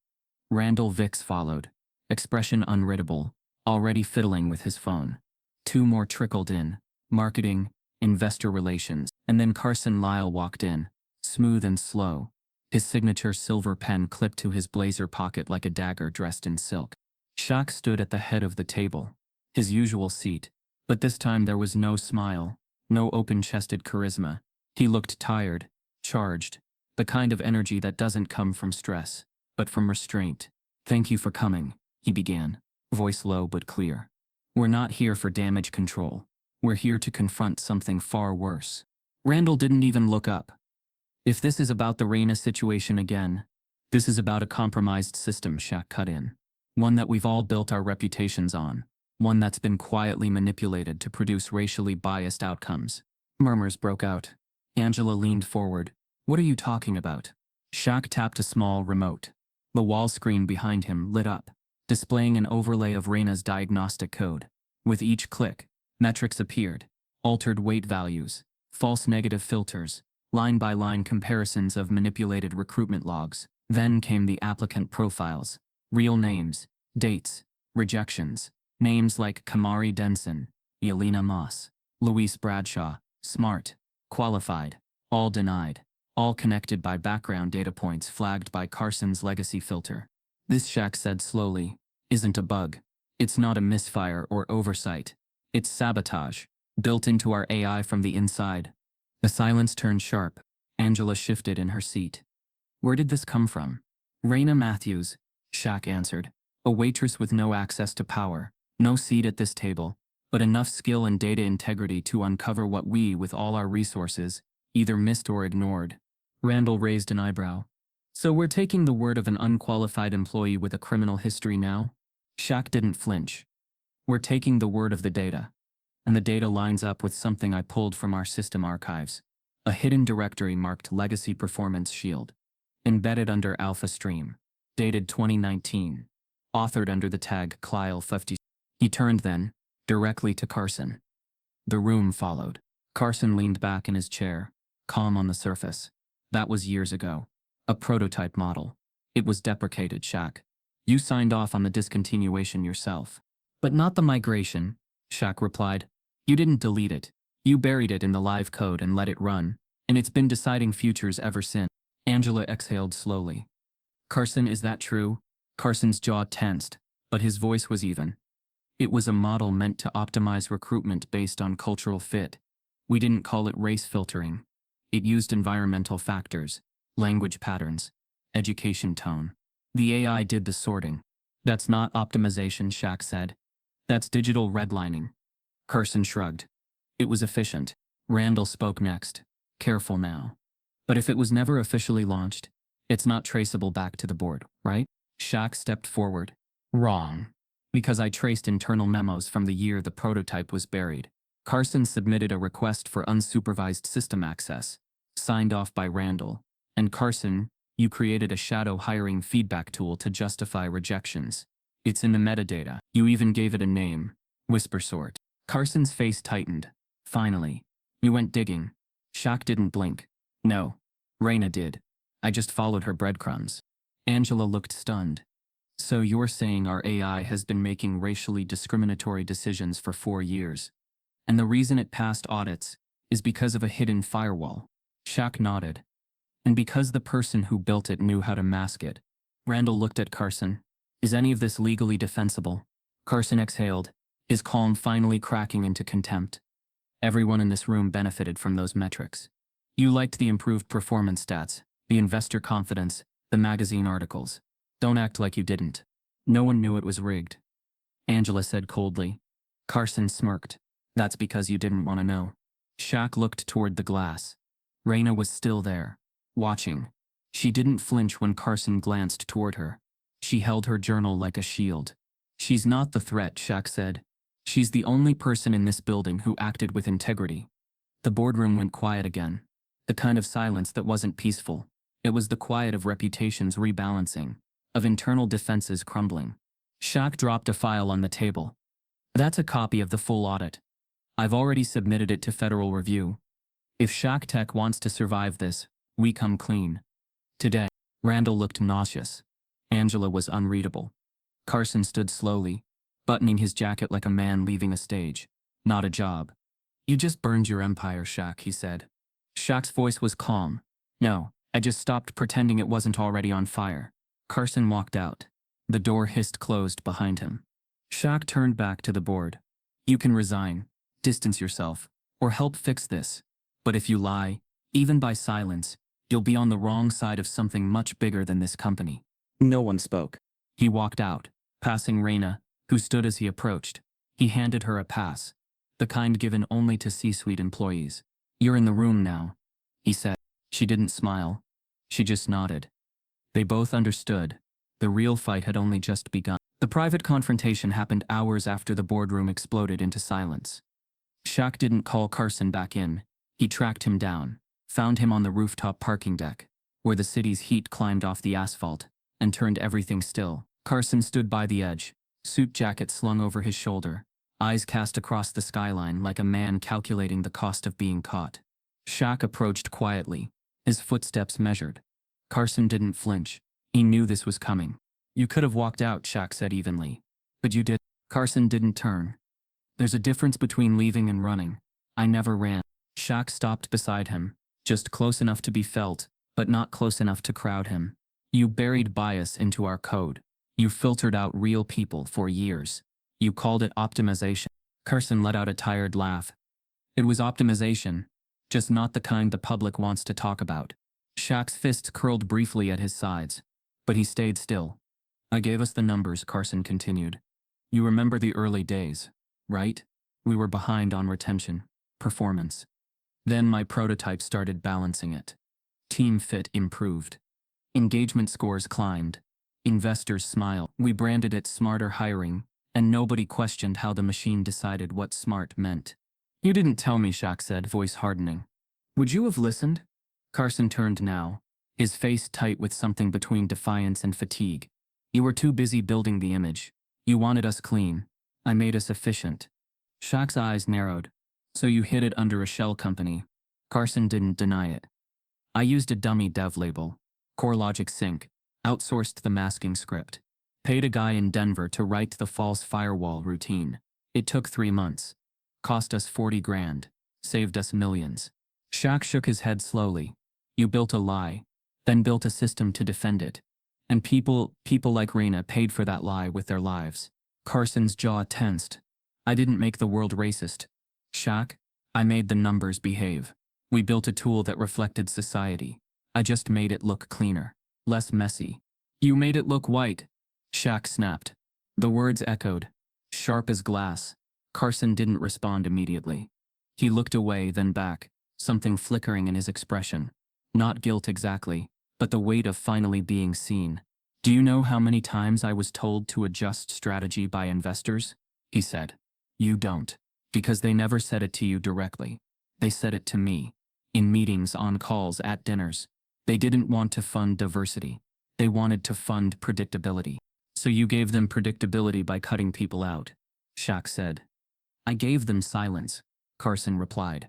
Speaker 1: Randall Vicks followed, expression unreadable, already fiddling with his phone. Two more trickled in: marketing, investor relations, and then Carson Lyle walked in, smooth and slow, his signature silver pen clipped to his blazer pocket like a dagger dressed in silk. Shaq stood at the head of the table, his usual seat, but this time there was no smile, no open-chested charisma. He looked tired, charged, the kind of energy that doesn't come from stress, but from restraint. "Thank you for coming," he began, voice low but clear. "We're not here for damage control. We're here to confront something far worse." Randall didn't even look up. "If this is about the Reina situation again, this is about a compromised system," Shaq cut in. "One that we've all built our reputations on. One that's been quietly manipulated to produce racially biased outcomes." Murmurs broke out. Angela leaned forward. "What are you talking about?" Shaq tapped a small remote. The wall screen behind him lit up, displaying an overlay of Reina's diagnostic code. With each click, metrics appeared: altered weight values, false negative filters, line-by-line comparisons of manipulated recruitment logs. Then came the applicant profiles: real names, dates, rejections. Names like Kamari Denson, Yelena Moss, Luis Bradshaw, smart, qualified, all denied, all connected by background data points flagged by Carson's legacy filter. "This," Shaq said slowly, "isn't a bug. It's not a misfire or oversight. It's sabotage, built into our AI from the inside." The silence turned sharp. Angela shifted in her seat. "Where did this come from?" "Reina Matthews," Shaq answered. "A waitress with no access to power. No seat at this table, but enough skill and data integrity to uncover what we, with all our resources, either missed or ignored." Randall raised an eyebrow. "So we're taking the word of an unqualified employee with a criminal history now?" Shaq didn't flinch. "We're taking the word of the data. And the data lines up with something I pulled from our system archives. A hidden directory marked Legacy Performance Shield, embedded under Alpha Stream. dated 2019. Authored under the tag Clile 50. He turned then, directly to Carson. The room followed. Carson leaned back in his chair, calm on the surface. That was years ago. A prototype model. It was deprecated, Shaq. You signed off on the discontinuation yourself. But not the migration, Shaq replied. You didn't delete it. You buried it in the live code and let it run, and it's been deciding futures ever since. Angela exhaled slowly. Carson, is that true? Carson's jaw tensed, but his voice was even. It was a model meant to optimize recruitment based on cultural fit. We didn't call it race filtering. It used environmental factors, language patterns, education tone. The AI did the sorting. That's not optimization, Shaq said. That's digital redlining. Carson shrugged. It was efficient. Randall spoke next. Careful now. But if it was never officially launched, it's not traceable back to the board, right? Shaq stepped forward. Wrong. Because I traced internal memos from the year the prototype was buried. Carson submitted a request for unsupervised system access, signed off by Randall. And Carson, you created a shadow hiring feedback tool to justify rejections. It's in the metadata. You even gave it a name. Whispersort. Carson's face tightened. Finally. You went digging. Shaq didn't blink. No. Raina did. I just followed her breadcrumbs. Angela looked stunned. So you're saying our AI has been making racially discriminatory decisions for 4 years. And the reason it passed audits is because of a hidden firewall. Shaq nodded. And because the person who built it knew how to mask it. Randall looked at Carson. Is any of this legally defensible? Carson exhaled, his calm finally cracking into contempt. Everyone in this room benefited from those metrics. You liked the improved performance stats, the investor confidence, the magazine articles. Don't act like you didn't. No one knew it was rigged. Angela said coldly. Carson smirked. That's because you didn't want to know. Shaq looked toward the glass. Raina was still there, watching. She didn't flinch when Carson glanced toward her. She held her journal like a shield. She's not the threat, Shaq said. She's the only person in this building who acted with integrity. The boardroom went quiet again. The kind of silence that wasn't peaceful. It was the quiet of reputations rebalancing, of internal defenses crumbling. Shaq dropped a file on the table. That's a copy of the full audit. I've already submitted it to federal review. If Shaq Tech wants to survive this, we come clean. Today. Randall looked nauseous. Angela was unreadable. Carson stood slowly, buttoning his jacket like a man leaving a stage. Not a job. You just burned your empire, Shaq, he said. Shaq's voice was calm. No, I just stopped pretending it wasn't already on fire. Carson walked out. The door hissed closed behind him. Shaq turned back to the board. You can resign, distance yourself, or help fix this. But if you lie, even by silence, you'll be on the wrong side of something much bigger than this company. No one spoke. He walked out, passing Raina, who stood as he approached. He handed her a pass, the kind given only to C-suite employees. You're in the room now, he said. She didn't smile. She just nodded. They both understood. The real fight had only just begun. The private confrontation happened hours after the boardroom exploded into silence. Shaq didn't call Carson back in. He tracked him down, found him on the rooftop parking deck, where the city's heat climbed off the asphalt and turned everything still. Carson stood by the edge, suit jacket slung over his shoulder, eyes cast across the skyline like a man calculating the cost of being caught. Shaq approached quietly, his footsteps measured. Carson didn't flinch. He knew this was coming. You could have walked out, Shaq said evenly. But you did. Carson didn't turn. There's a difference between leaving and running. I never ran. Shaq stopped beside him, just close enough to be felt, but not close enough to crowd him. You buried bias into our code. You filtered out real people for years. You called it optimization. Carson let out a tired laugh. It was optimization, just not the kind the public wants to talk about. Shaq's fists curled briefly at his sides, but he stayed still. I gave us the numbers, Carson continued. You remember the early days, right? We were behind on retention, performance. Then my prototype started balancing it. Team fit improved. Engagement scores climbed. Investors smiled. We branded it smarter hiring, and nobody questioned how the machine decided what smart meant. You didn't tell me, Shaq said, voice hardening. Would you have listened? Carson turned now, his face tight with something between defiance and fatigue. You were too busy building the image. You wanted us clean. I made us efficient. Shaq's eyes narrowed. So you hid it under a shell company. Carson didn't deny it. I used a dummy dev label. CoreLogic Sync. Outsourced the masking script. Paid a guy in Denver to write the false firewall routine. It took 3 months. Cost us 40 grand. Saved us millions. Shaq shook his head slowly. You built a lie. Then built a system to defend it. And people like Rena paid for that lie with their lives. Carson's jaw tensed. I didn't make the world racist. Shaq, I made the numbers behave. We built a tool that reflected society. I just made it look cleaner. Less messy. You made it look white. Shaq snapped. The words echoed. Sharp as glass. Carson didn't respond immediately. He looked away, then back, something flickering in his expression. Not guilt exactly, but the weight of finally being seen. Do you know how many times I was told to adjust strategy by investors? He said. You don't. Because they never said it to you directly. They said it to me. In meetings, on calls, at dinners. They didn't want to fund diversity. They wanted to fund predictability. So you gave them predictability by cutting people out, Shaq said. I gave them silence, Carson replied.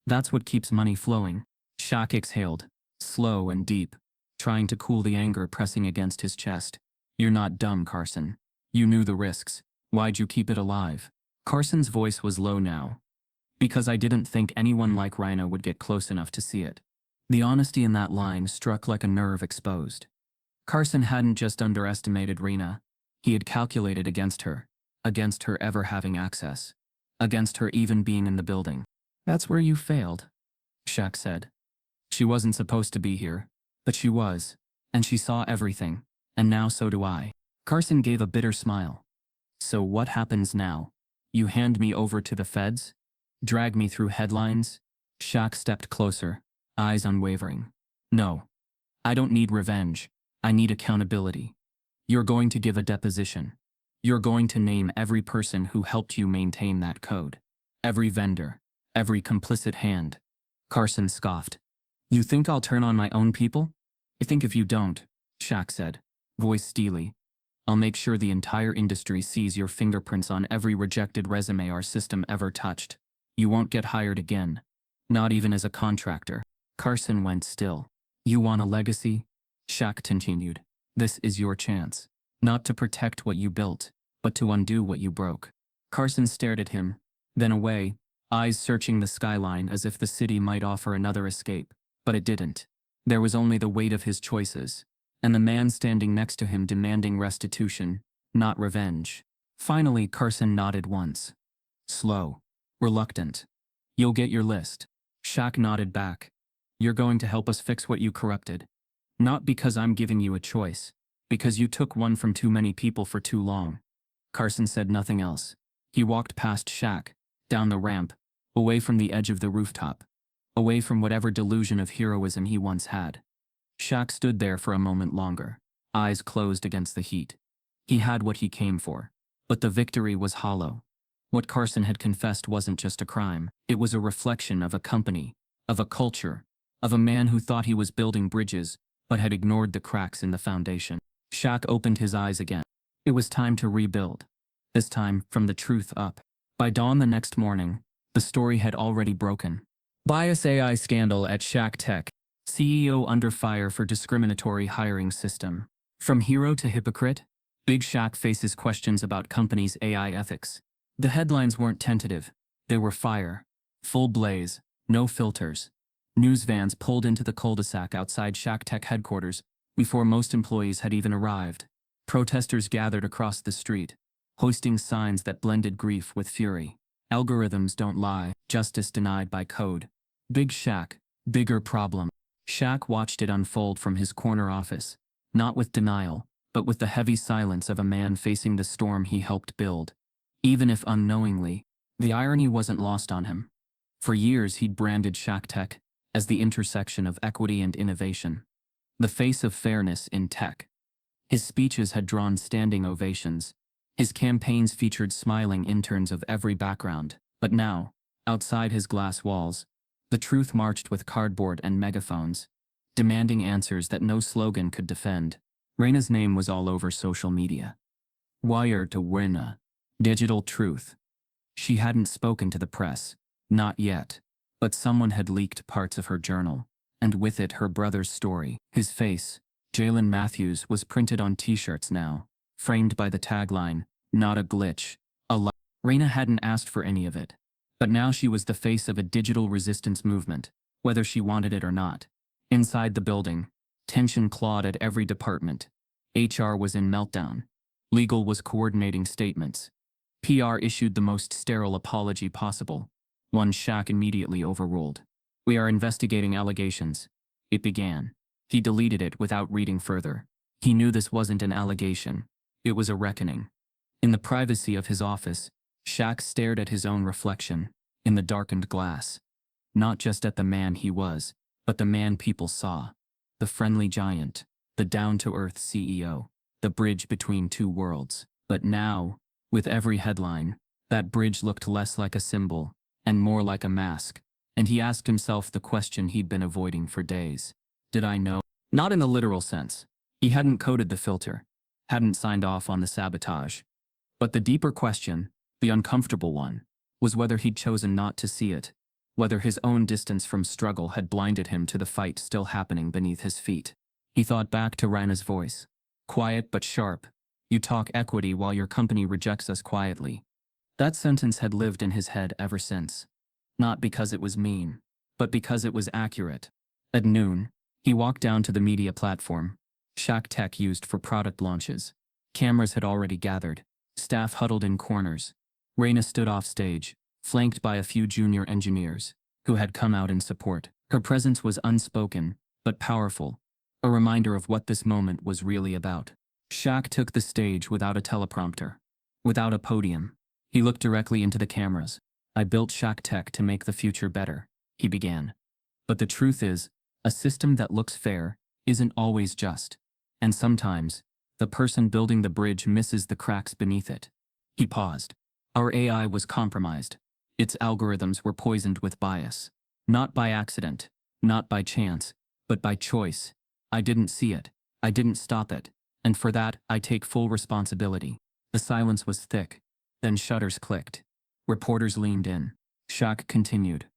Speaker 1: That's what keeps money flowing. Shaq exhaled, slow and deep, trying to cool the anger pressing against his chest. You're not dumb, Carson. You knew the risks. Why'd you keep it alive? Carson's voice was low now. Because I didn't think anyone like Rhino would get close enough to see it. The honesty in that line struck like a nerve exposed. Carson hadn't just underestimated Rena. He had calculated against her ever having access, against her even being in the building. That's where you failed, Shaq said. She wasn't supposed to be here, but she was, and she saw everything, and now so do I. Carson gave a bitter smile. So what happens now? You hand me over to the feds? Drag me through headlines? Shaq stepped closer, eyes unwavering. No. I don't need revenge. I need accountability. You're going to give a deposition. You're going to name every person who helped you maintain that code. Every vendor. Every complicit hand. Carson scoffed. You think I'll turn on my own people? I think if you don't, Shaq said, voice steely, I'll make sure the entire industry sees your fingerprints on every rejected resume our system ever touched. You won't get hired again. Not even as a contractor. Carson went still. You want a legacy? Shaq continued. This is your chance. Not to protect what you built, but to undo what you broke. Carson stared at him, then away, eyes searching the skyline as if the city might offer another escape. But it didn't. There was only the weight of his choices, and the man standing next to him demanding restitution, not revenge. Finally, Carson nodded once. Slow. Reluctant. You'll get your list. Shaq nodded back. You're going to help us fix what you corrupted. Not because I'm giving you a choice. Because you took one from too many people for too long. Carson said nothing else. He walked past Shaq, down the ramp, away from the edge of the rooftop. Away from whatever delusion of heroism he once had. Shaq stood there for a moment longer, eyes closed against the heat. He had what he came for. But the victory was hollow. What Carson had confessed wasn't just a crime. It was a reflection of a company, of a culture, of a man who thought he was building bridges, but had ignored the cracks in the foundation. Shaq opened his eyes again. It was time to rebuild. This time, from the truth up. By dawn the next morning, the story had already broken. Bias AI scandal at Shaq Tech. CEO under fire for discriminatory hiring system. From hero to hypocrite, Big Shaq faces questions about company's AI ethics. The headlines weren't tentative. They were fire. Full blaze. No filters. News vans pulled into the cul-de-sac outside Shaq Tech headquarters before most employees had even arrived. Protesters gathered across the street, hoisting signs that blended grief with fury. Algorithms don't lie. Justice denied by code. Big Shaq. Bigger problem. Shaq watched it unfold from his corner office, not with denial, but with the heavy silence of a man facing the storm he helped build. Even if unknowingly, the irony wasn't lost on him. For years he'd branded Shaq Tech as the intersection of equity and innovation, the face of fairness in tech. His speeches had drawn standing ovations. His campaigns featured smiling interns of every background. But now, outside his glass walls, the truth marched with cardboard and megaphones. demanding answers that no slogan could defend. Reina's name was all over social media. Wired to Reina. Digital truth. She hadn't spoken to the press. Not yet. But someone had leaked parts of her journal. And with it her brother's story. His face, Jalen Matthews, was printed on t-shirts now, framed by the tagline, "Not a glitch, a lie." Reina hadn't asked for any of it. But now she was the face of a digital resistance movement, whether she wanted it or not. Inside the building, tension clawed at every department. HR was in meltdown. Legal was coordinating statements. PR issued the most sterile apology possible, one Shaq immediately overruled. "We are investigating allegations," it began. He deleted it without reading further. He knew this wasn't an allegation. It was a reckoning. In the privacy of his office, Shaq stared at his own reflection, in the darkened glass. Not just at the man he was, but the man people saw. The friendly giant, the down-to-earth CEO, the bridge between two worlds. But now, with every headline, that bridge looked less like a symbol, and more like a mask. And he asked himself the question he'd been avoiding for days. Did I know? Not in the literal sense. He hadn't coded the filter, hadn't signed off on the sabotage. But the deeper question, the uncomfortable one, was whether he'd chosen not to see it, whether his own distance from struggle had blinded him to the fight still happening beneath his feet. He thought back to Reina's voice. Quiet but sharp. "You talk equity while your company rejects us quietly." That sentence had lived in his head ever since. Not because it was mean, but because it was accurate. At noon, he walked down to the media platform, Shaq Tech used for product launches. Cameras had already gathered, staff huddled in corners. Reina stood off stage, flanked by a few junior engineers, who had come out in support. Her presence was unspoken, but powerful, a reminder of what this moment was really about. Shaq took the stage without a teleprompter, without a podium. He looked directly into the cameras. "I built Shaq Tech to make the future better," he began. "But the truth is, a system that looks fair isn't always just. And sometimes, the person building the bridge misses the cracks beneath it." He paused. "Our AI was compromised. Its algorithms were poisoned with bias. Not by accident, not by chance, but by choice. I didn't see it. I didn't stop it. And for that, I take full responsibility." The silence was thick. Then shutters clicked. Reporters leaned in. Shaq continued.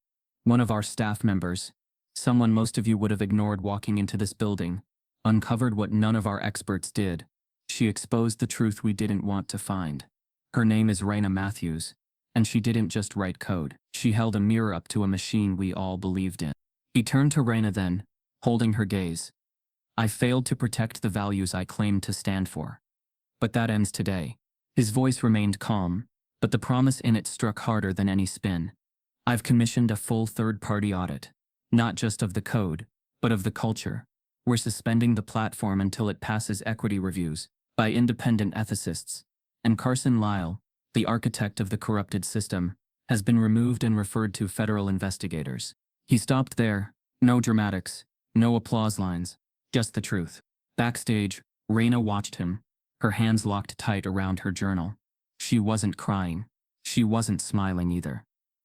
Speaker 1: "One of our staff members, someone most of you would have ignored walking into this building, uncovered what none of our experts did. She exposed the truth we didn't want to find. Her name is Reina Matthews, and she didn't just write code. She held a mirror up to a machine we all believed in." He turned to Reina then, holding her gaze. "I failed to protect the values I claimed to stand for. But that ends today." His voice remained calm, but the promise in it struck harder than any spin. "I've commissioned a full third-party audit, not just of the code, but of the culture. We're suspending the platform until it passes equity reviews by independent ethicists. And Carson Lyle, the architect of the corrupted system, has been removed and referred to federal investigators." He stopped there. No dramatics, no applause lines, just the truth. Backstage, Reina watched him, her hands locked tight around her journal. She wasn't crying. She wasn't smiling either.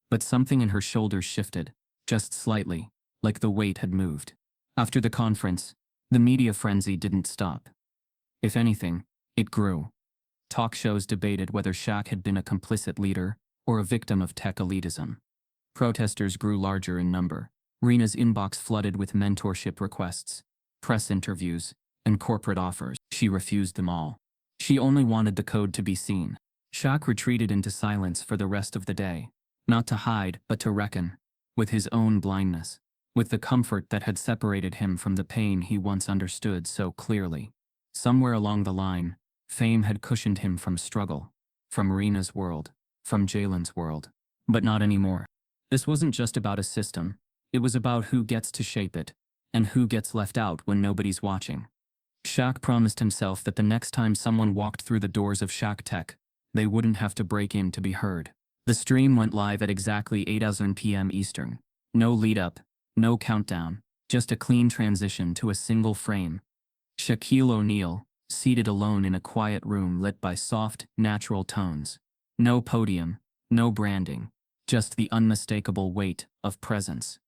Speaker 1: But something in her shoulders shifted, just slightly, like the weight had moved. After the conference, the media frenzy didn't stop. If anything, it grew. Talk shows debated whether Shaq had been a complicit leader or a victim of tech elitism. Protesters grew larger in number. Reina's inbox flooded with mentorship requests, press interviews, and corporate offers. She refused them all. She only wanted the code to be seen. Shaq retreated into silence for the rest of the day, not to hide, but to reckon with his own blindness, with the comfort that had separated him from the pain he once understood so clearly. Somewhere along the line, fame had cushioned him from struggle, from Reina's world, from Jalen's world. But not anymore. This wasn't just about a system. It was about who gets to shape it, and who gets left out when nobody's watching. Shaq promised himself that the next time someone walked through the doors of Shaq Tech, they wouldn't have to break in to be heard. The stream went live at exactly 8:00 p.m. Eastern. No lead-up, no countdown, just a clean transition to a single frame. Shaquille O'Neal, seated alone in a quiet room lit by soft, natural tones. No podium, no branding, just the unmistakable weight of presence.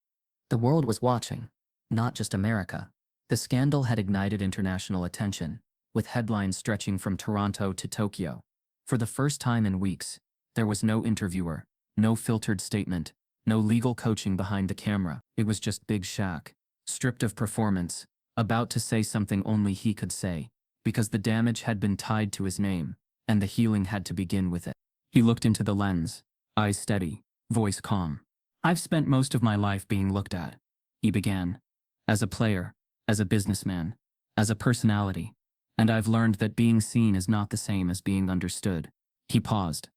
Speaker 2: The world was watching, not just America,
Speaker 1: The scandal had ignited international attention, with headlines stretching from Toronto to Tokyo. For the first time in weeks, there was no interviewer, no filtered statement, no legal coaching behind the camera. It was just Big Shaq, stripped of performance, about to say something only he could say, because the damage had been tied to his name, and the healing had to begin with it. He looked into the lens, eyes steady, voice calm. "I've spent most of my life being looked at," he began. "As a player, as a businessman, as a personality. And I've learned that being seen is not the same as being understood." He paused.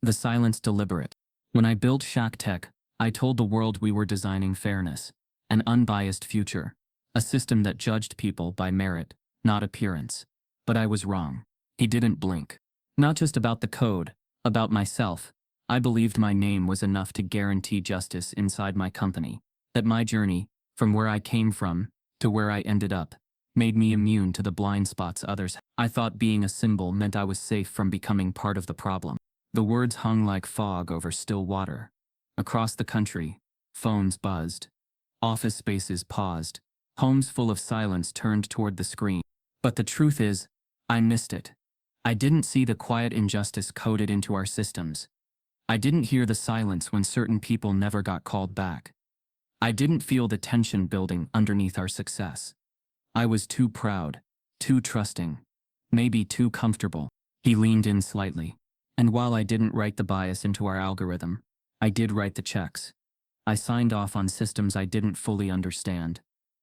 Speaker 1: The silence deliberate. "When I built Shaq Tech, I told the world we were designing fairness, an unbiased future, a system that judged people by merit, not appearance. But I was wrong." He didn't blink. "Not just about the code, about myself. I believed my name was enough to guarantee justice inside my company, that my journey, from where I came from to where I ended up, made me immune to the blind spots others. I thought being a symbol meant I was safe from becoming part of the problem." The words hung like fog over still water. Across the country, phones buzzed. Office spaces paused. Homes full of silence turned toward the screen. But the truth is, I missed it. I didn't see the quiet injustice coded into our systems. I didn't hear the silence when certain people never got called back. I didn't feel the tension building underneath our success. I was too proud, too trusting, maybe too comfortable. He leaned in slightly. "And while I didn't write the bias into our algorithm, I did write the checks. I signed off on systems I didn't fully understand.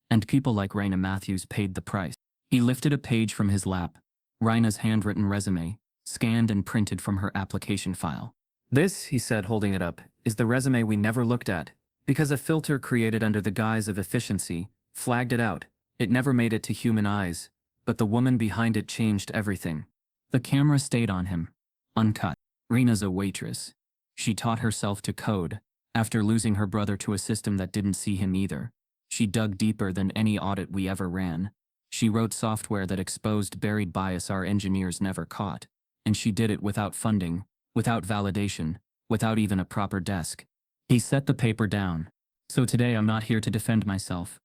Speaker 1: And people like Raina Matthews paid the price." He lifted a page from his lap, Raina's handwritten resume, scanned and printed from her application file. "This," he said, holding it up, "is the resume we never looked at, because a filter created under the guise of efficiency flagged it out. It never made it to human eyes, but the woman behind it changed everything." The camera stayed on him, uncut. "Rena's a waitress. She taught herself to code, after losing her brother to a system that didn't see him either. She dug deeper than any audit we ever ran. She wrote software that exposed buried bias our engineers never caught. And she did it without funding, without validation, without even a proper desk." He set the paper down. "So today I'm not here to defend myself.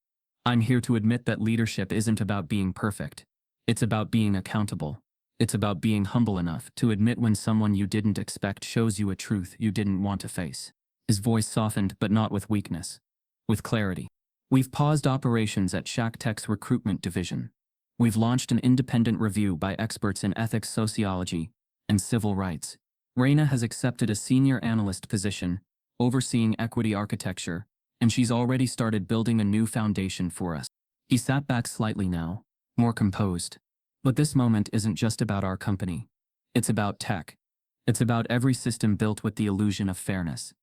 Speaker 1: I'm here to admit that leadership isn't about being perfect. It's about being accountable. It's about being humble enough to admit when someone you didn't expect shows you a truth you didn't want to face." His voice softened, but not with weakness, with clarity. "We've paused operations at Shaq Tech's recruitment division. We've launched an independent review by experts in ethics, sociology, and civil rights. Raina has accepted a senior analyst position, overseeing equity architecture, and she's already started building a new foundation for us." He sat back slightly now, more composed. "But this moment isn't just about our company. It's about tech. It's about every system built with the illusion of fairness.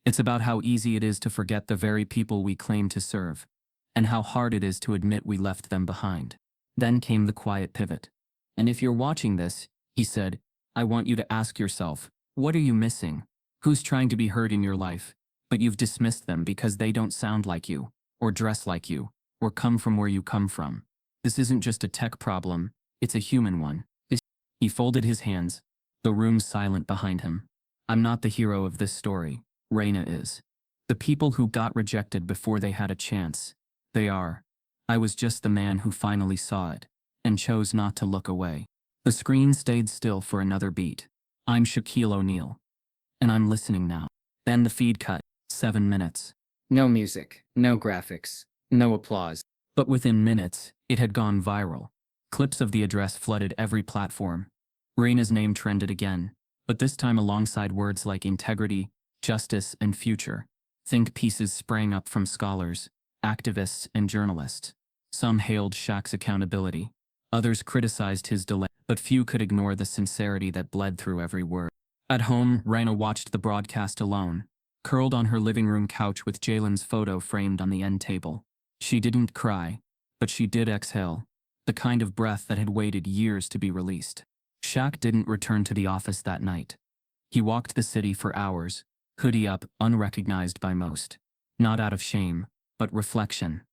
Speaker 1: It's about how easy it is to forget the very people we claim to serve, and how hard it is to admit we left them behind." Then came the quiet pivot. "And if you're watching this," he said, "I want you to ask yourself, what are you missing? Who's trying to be heard in your life, but you've dismissed them because they don't sound like you, or dress like you, or come from where you come from? This isn't just a tech problem, it's a human one." He folded his hands, the room silent behind him. "I'm not the hero of this story. Raina is. The people who got rejected before they had a chance. They are. I was just the man who finally saw it, and chose not to look away." The screen stayed still for another beat. "I'm Shaquille O'Neal. And I'm listening now." Then the feed cut. 7 minutes. No music, no graphics, no applause. But within minutes, it had gone viral. Clips of the address flooded every platform. Raina's name trended again, but this time alongside words like integrity, justice, and future. Think pieces sprang up from scholars, activists, and journalists. Some hailed Shaq's accountability. Others criticized his delay, but few could ignore the sincerity that bled through every word. At home, Raina watched the broadcast alone, curled on her living room couch with Jalen's photo framed on the end table. She didn't cry, but she did exhale, the kind of breath that had waited years to be released. Shaq didn't return to the office that night. He walked the city for hours, hoodie up, unrecognized by most. Not out of shame, but reflection.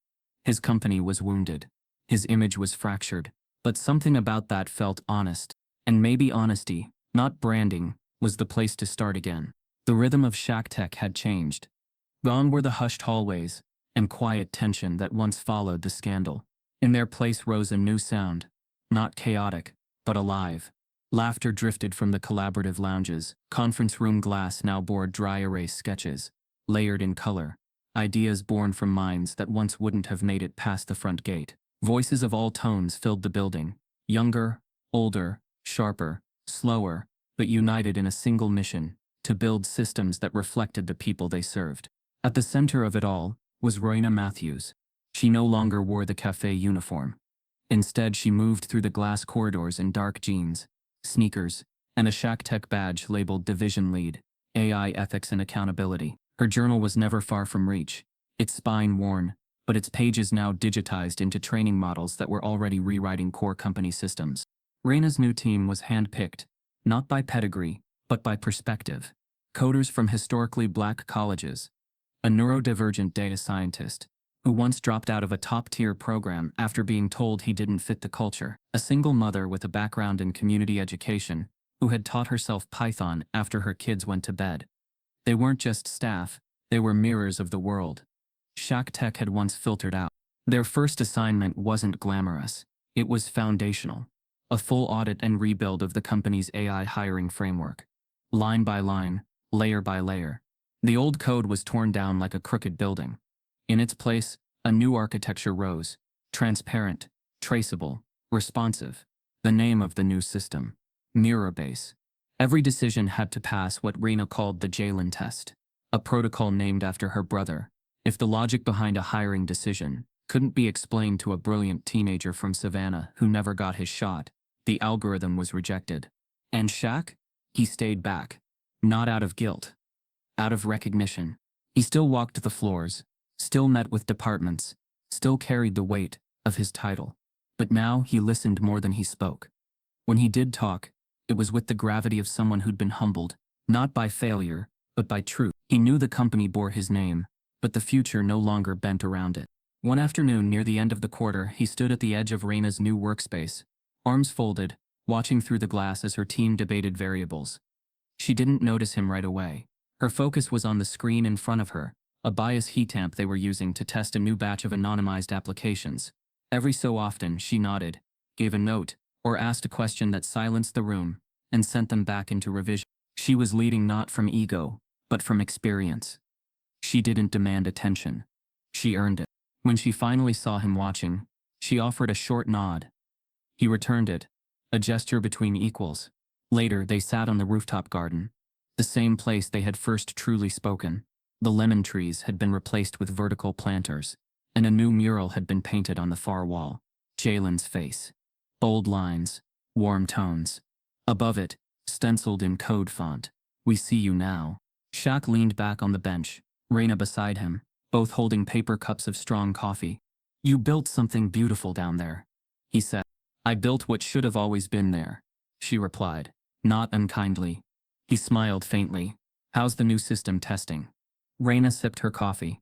Speaker 1: His company was wounded. His image was fractured, but something about that felt honest. And maybe honesty, not branding, was the place to start again. The rhythm of Shaq Tech had changed. Gone were the hushed hallways and quiet tension that once followed the scandal. In their place rose a new sound, not chaotic, but alive. Laughter drifted from the collaborative lounges. Conference room glass now bore dry erase sketches, layered in color. Ideas born from minds that once wouldn't have made it past the front gate. Voices of all tones filled the building. Younger, older, sharper, slower, but united in a single mission, to build systems that reflected the people they served. At the center of it all was Roina Matthews. She no longer wore the cafe uniform. Instead, she moved through the glass corridors in dark jeans, sneakers, and a Shaq Tech badge labeled Division Lead, AI Ethics and Accountability. Her journal was never far from reach, its spine worn, but its pages now digitized into training models that were already rewriting core company systems. Raina's new team was handpicked, not by pedigree, but by perspective. Coders from historically black colleges, a neurodivergent data scientist, who once dropped out of a top-tier program after being told he didn't fit the culture, a single mother with a background in community education, who had taught herself Python after her kids went to bed. They weren't just staff, they were mirrors of the world Shaq Tech had once filtered out. Their first assignment wasn't glamorous, it was foundational. A full audit and rebuild of the company's AI hiring framework. Line by line, layer by layer. The old code was torn down like a crooked building. In its place, a new architecture rose, transparent, traceable, responsive. The name of the new system, Mirrorbase. Every decision had to pass what Raina called the Jalen test, a protocol named after her brother. If the logic behind a hiring decision couldn't be explained to a brilliant teenager from Savannah who never got his shot, the algorithm was rejected. And Shaq? He stayed back. Not out of guilt. Out of recognition. He still walked the floors, still met with departments, still carried the weight of his title. But now he listened more than he spoke. When he did talk, it was with the gravity of someone who'd been humbled, not by failure, but by truth. He knew the company bore his name, but the future no longer bent around it. One afternoon near the end of the quarter, he stood at the edge of Raina's new workspace, arms folded, watching through the glass as her team debated variables. She didn't notice him right away. Her focus was on the screen in front of her, a bias heat amp they were using to test a new batch of anonymized applications. Every so often, she nodded, gave a note, or asked a question that silenced the room, and sent them back into revision. She was leading not from ego, but from experience. She didn't demand attention. She earned it. When she finally saw him watching, she offered a short nod. He returned it, a gesture between equals. Later, they sat on the rooftop garden, the same place they had first truly spoken. The lemon trees had been replaced with vertical planters, and a new mural had been painted on the far wall. Jalen's face. Bold lines, warm tones. Above it, stenciled in code font, "We see you now." Shaq leaned back on the bench, Raina beside him, both holding paper cups of strong coffee. "You built something beautiful down there," he said. "I built what should have always been there," she replied, not unkindly. He smiled faintly. "How's the new system testing?" Raina sipped her coffee.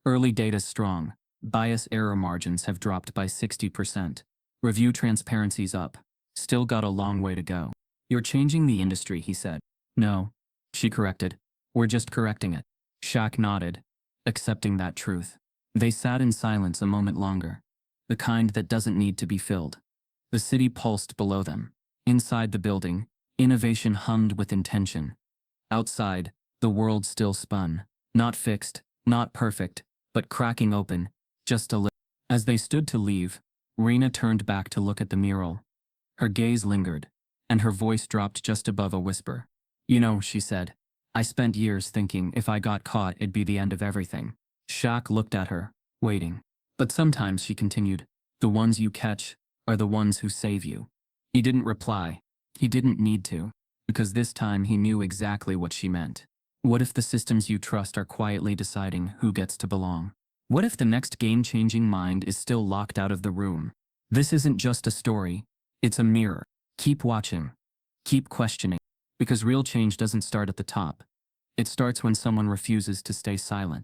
Speaker 1: "Early data's strong. Bias error margins have dropped by 60%. Review transparency's up. Still got a long way to go." "You're changing the industry," he said. "No," she corrected. "We're just correcting it." Shaq nodded, accepting that truth. They sat in silence a moment longer, the kind that doesn't need to be filled. The city pulsed below them. Inside the building, innovation hummed with intention. Outside, the world still spun. Not fixed, not perfect, but cracking open, just a little. As they stood to leave, Raina turned back to look at the mural. Her gaze lingered, and her voice dropped just above a whisper. "You know," she said, "I spent years thinking if I got caught it'd be the end of everything." Shaq looked at her, waiting. "But sometimes," she continued, "the ones you catch are the ones who save you." He didn't reply. He didn't need to, because this time he knew exactly what she meant. What if the systems you trust are quietly deciding who gets to belong? What if the next game-changing mind is still locked out of the room? This isn't just a story, it's a mirror. Keep watching. Keep questioning. Because real change doesn't start at the top. It starts when someone refuses to stay silent.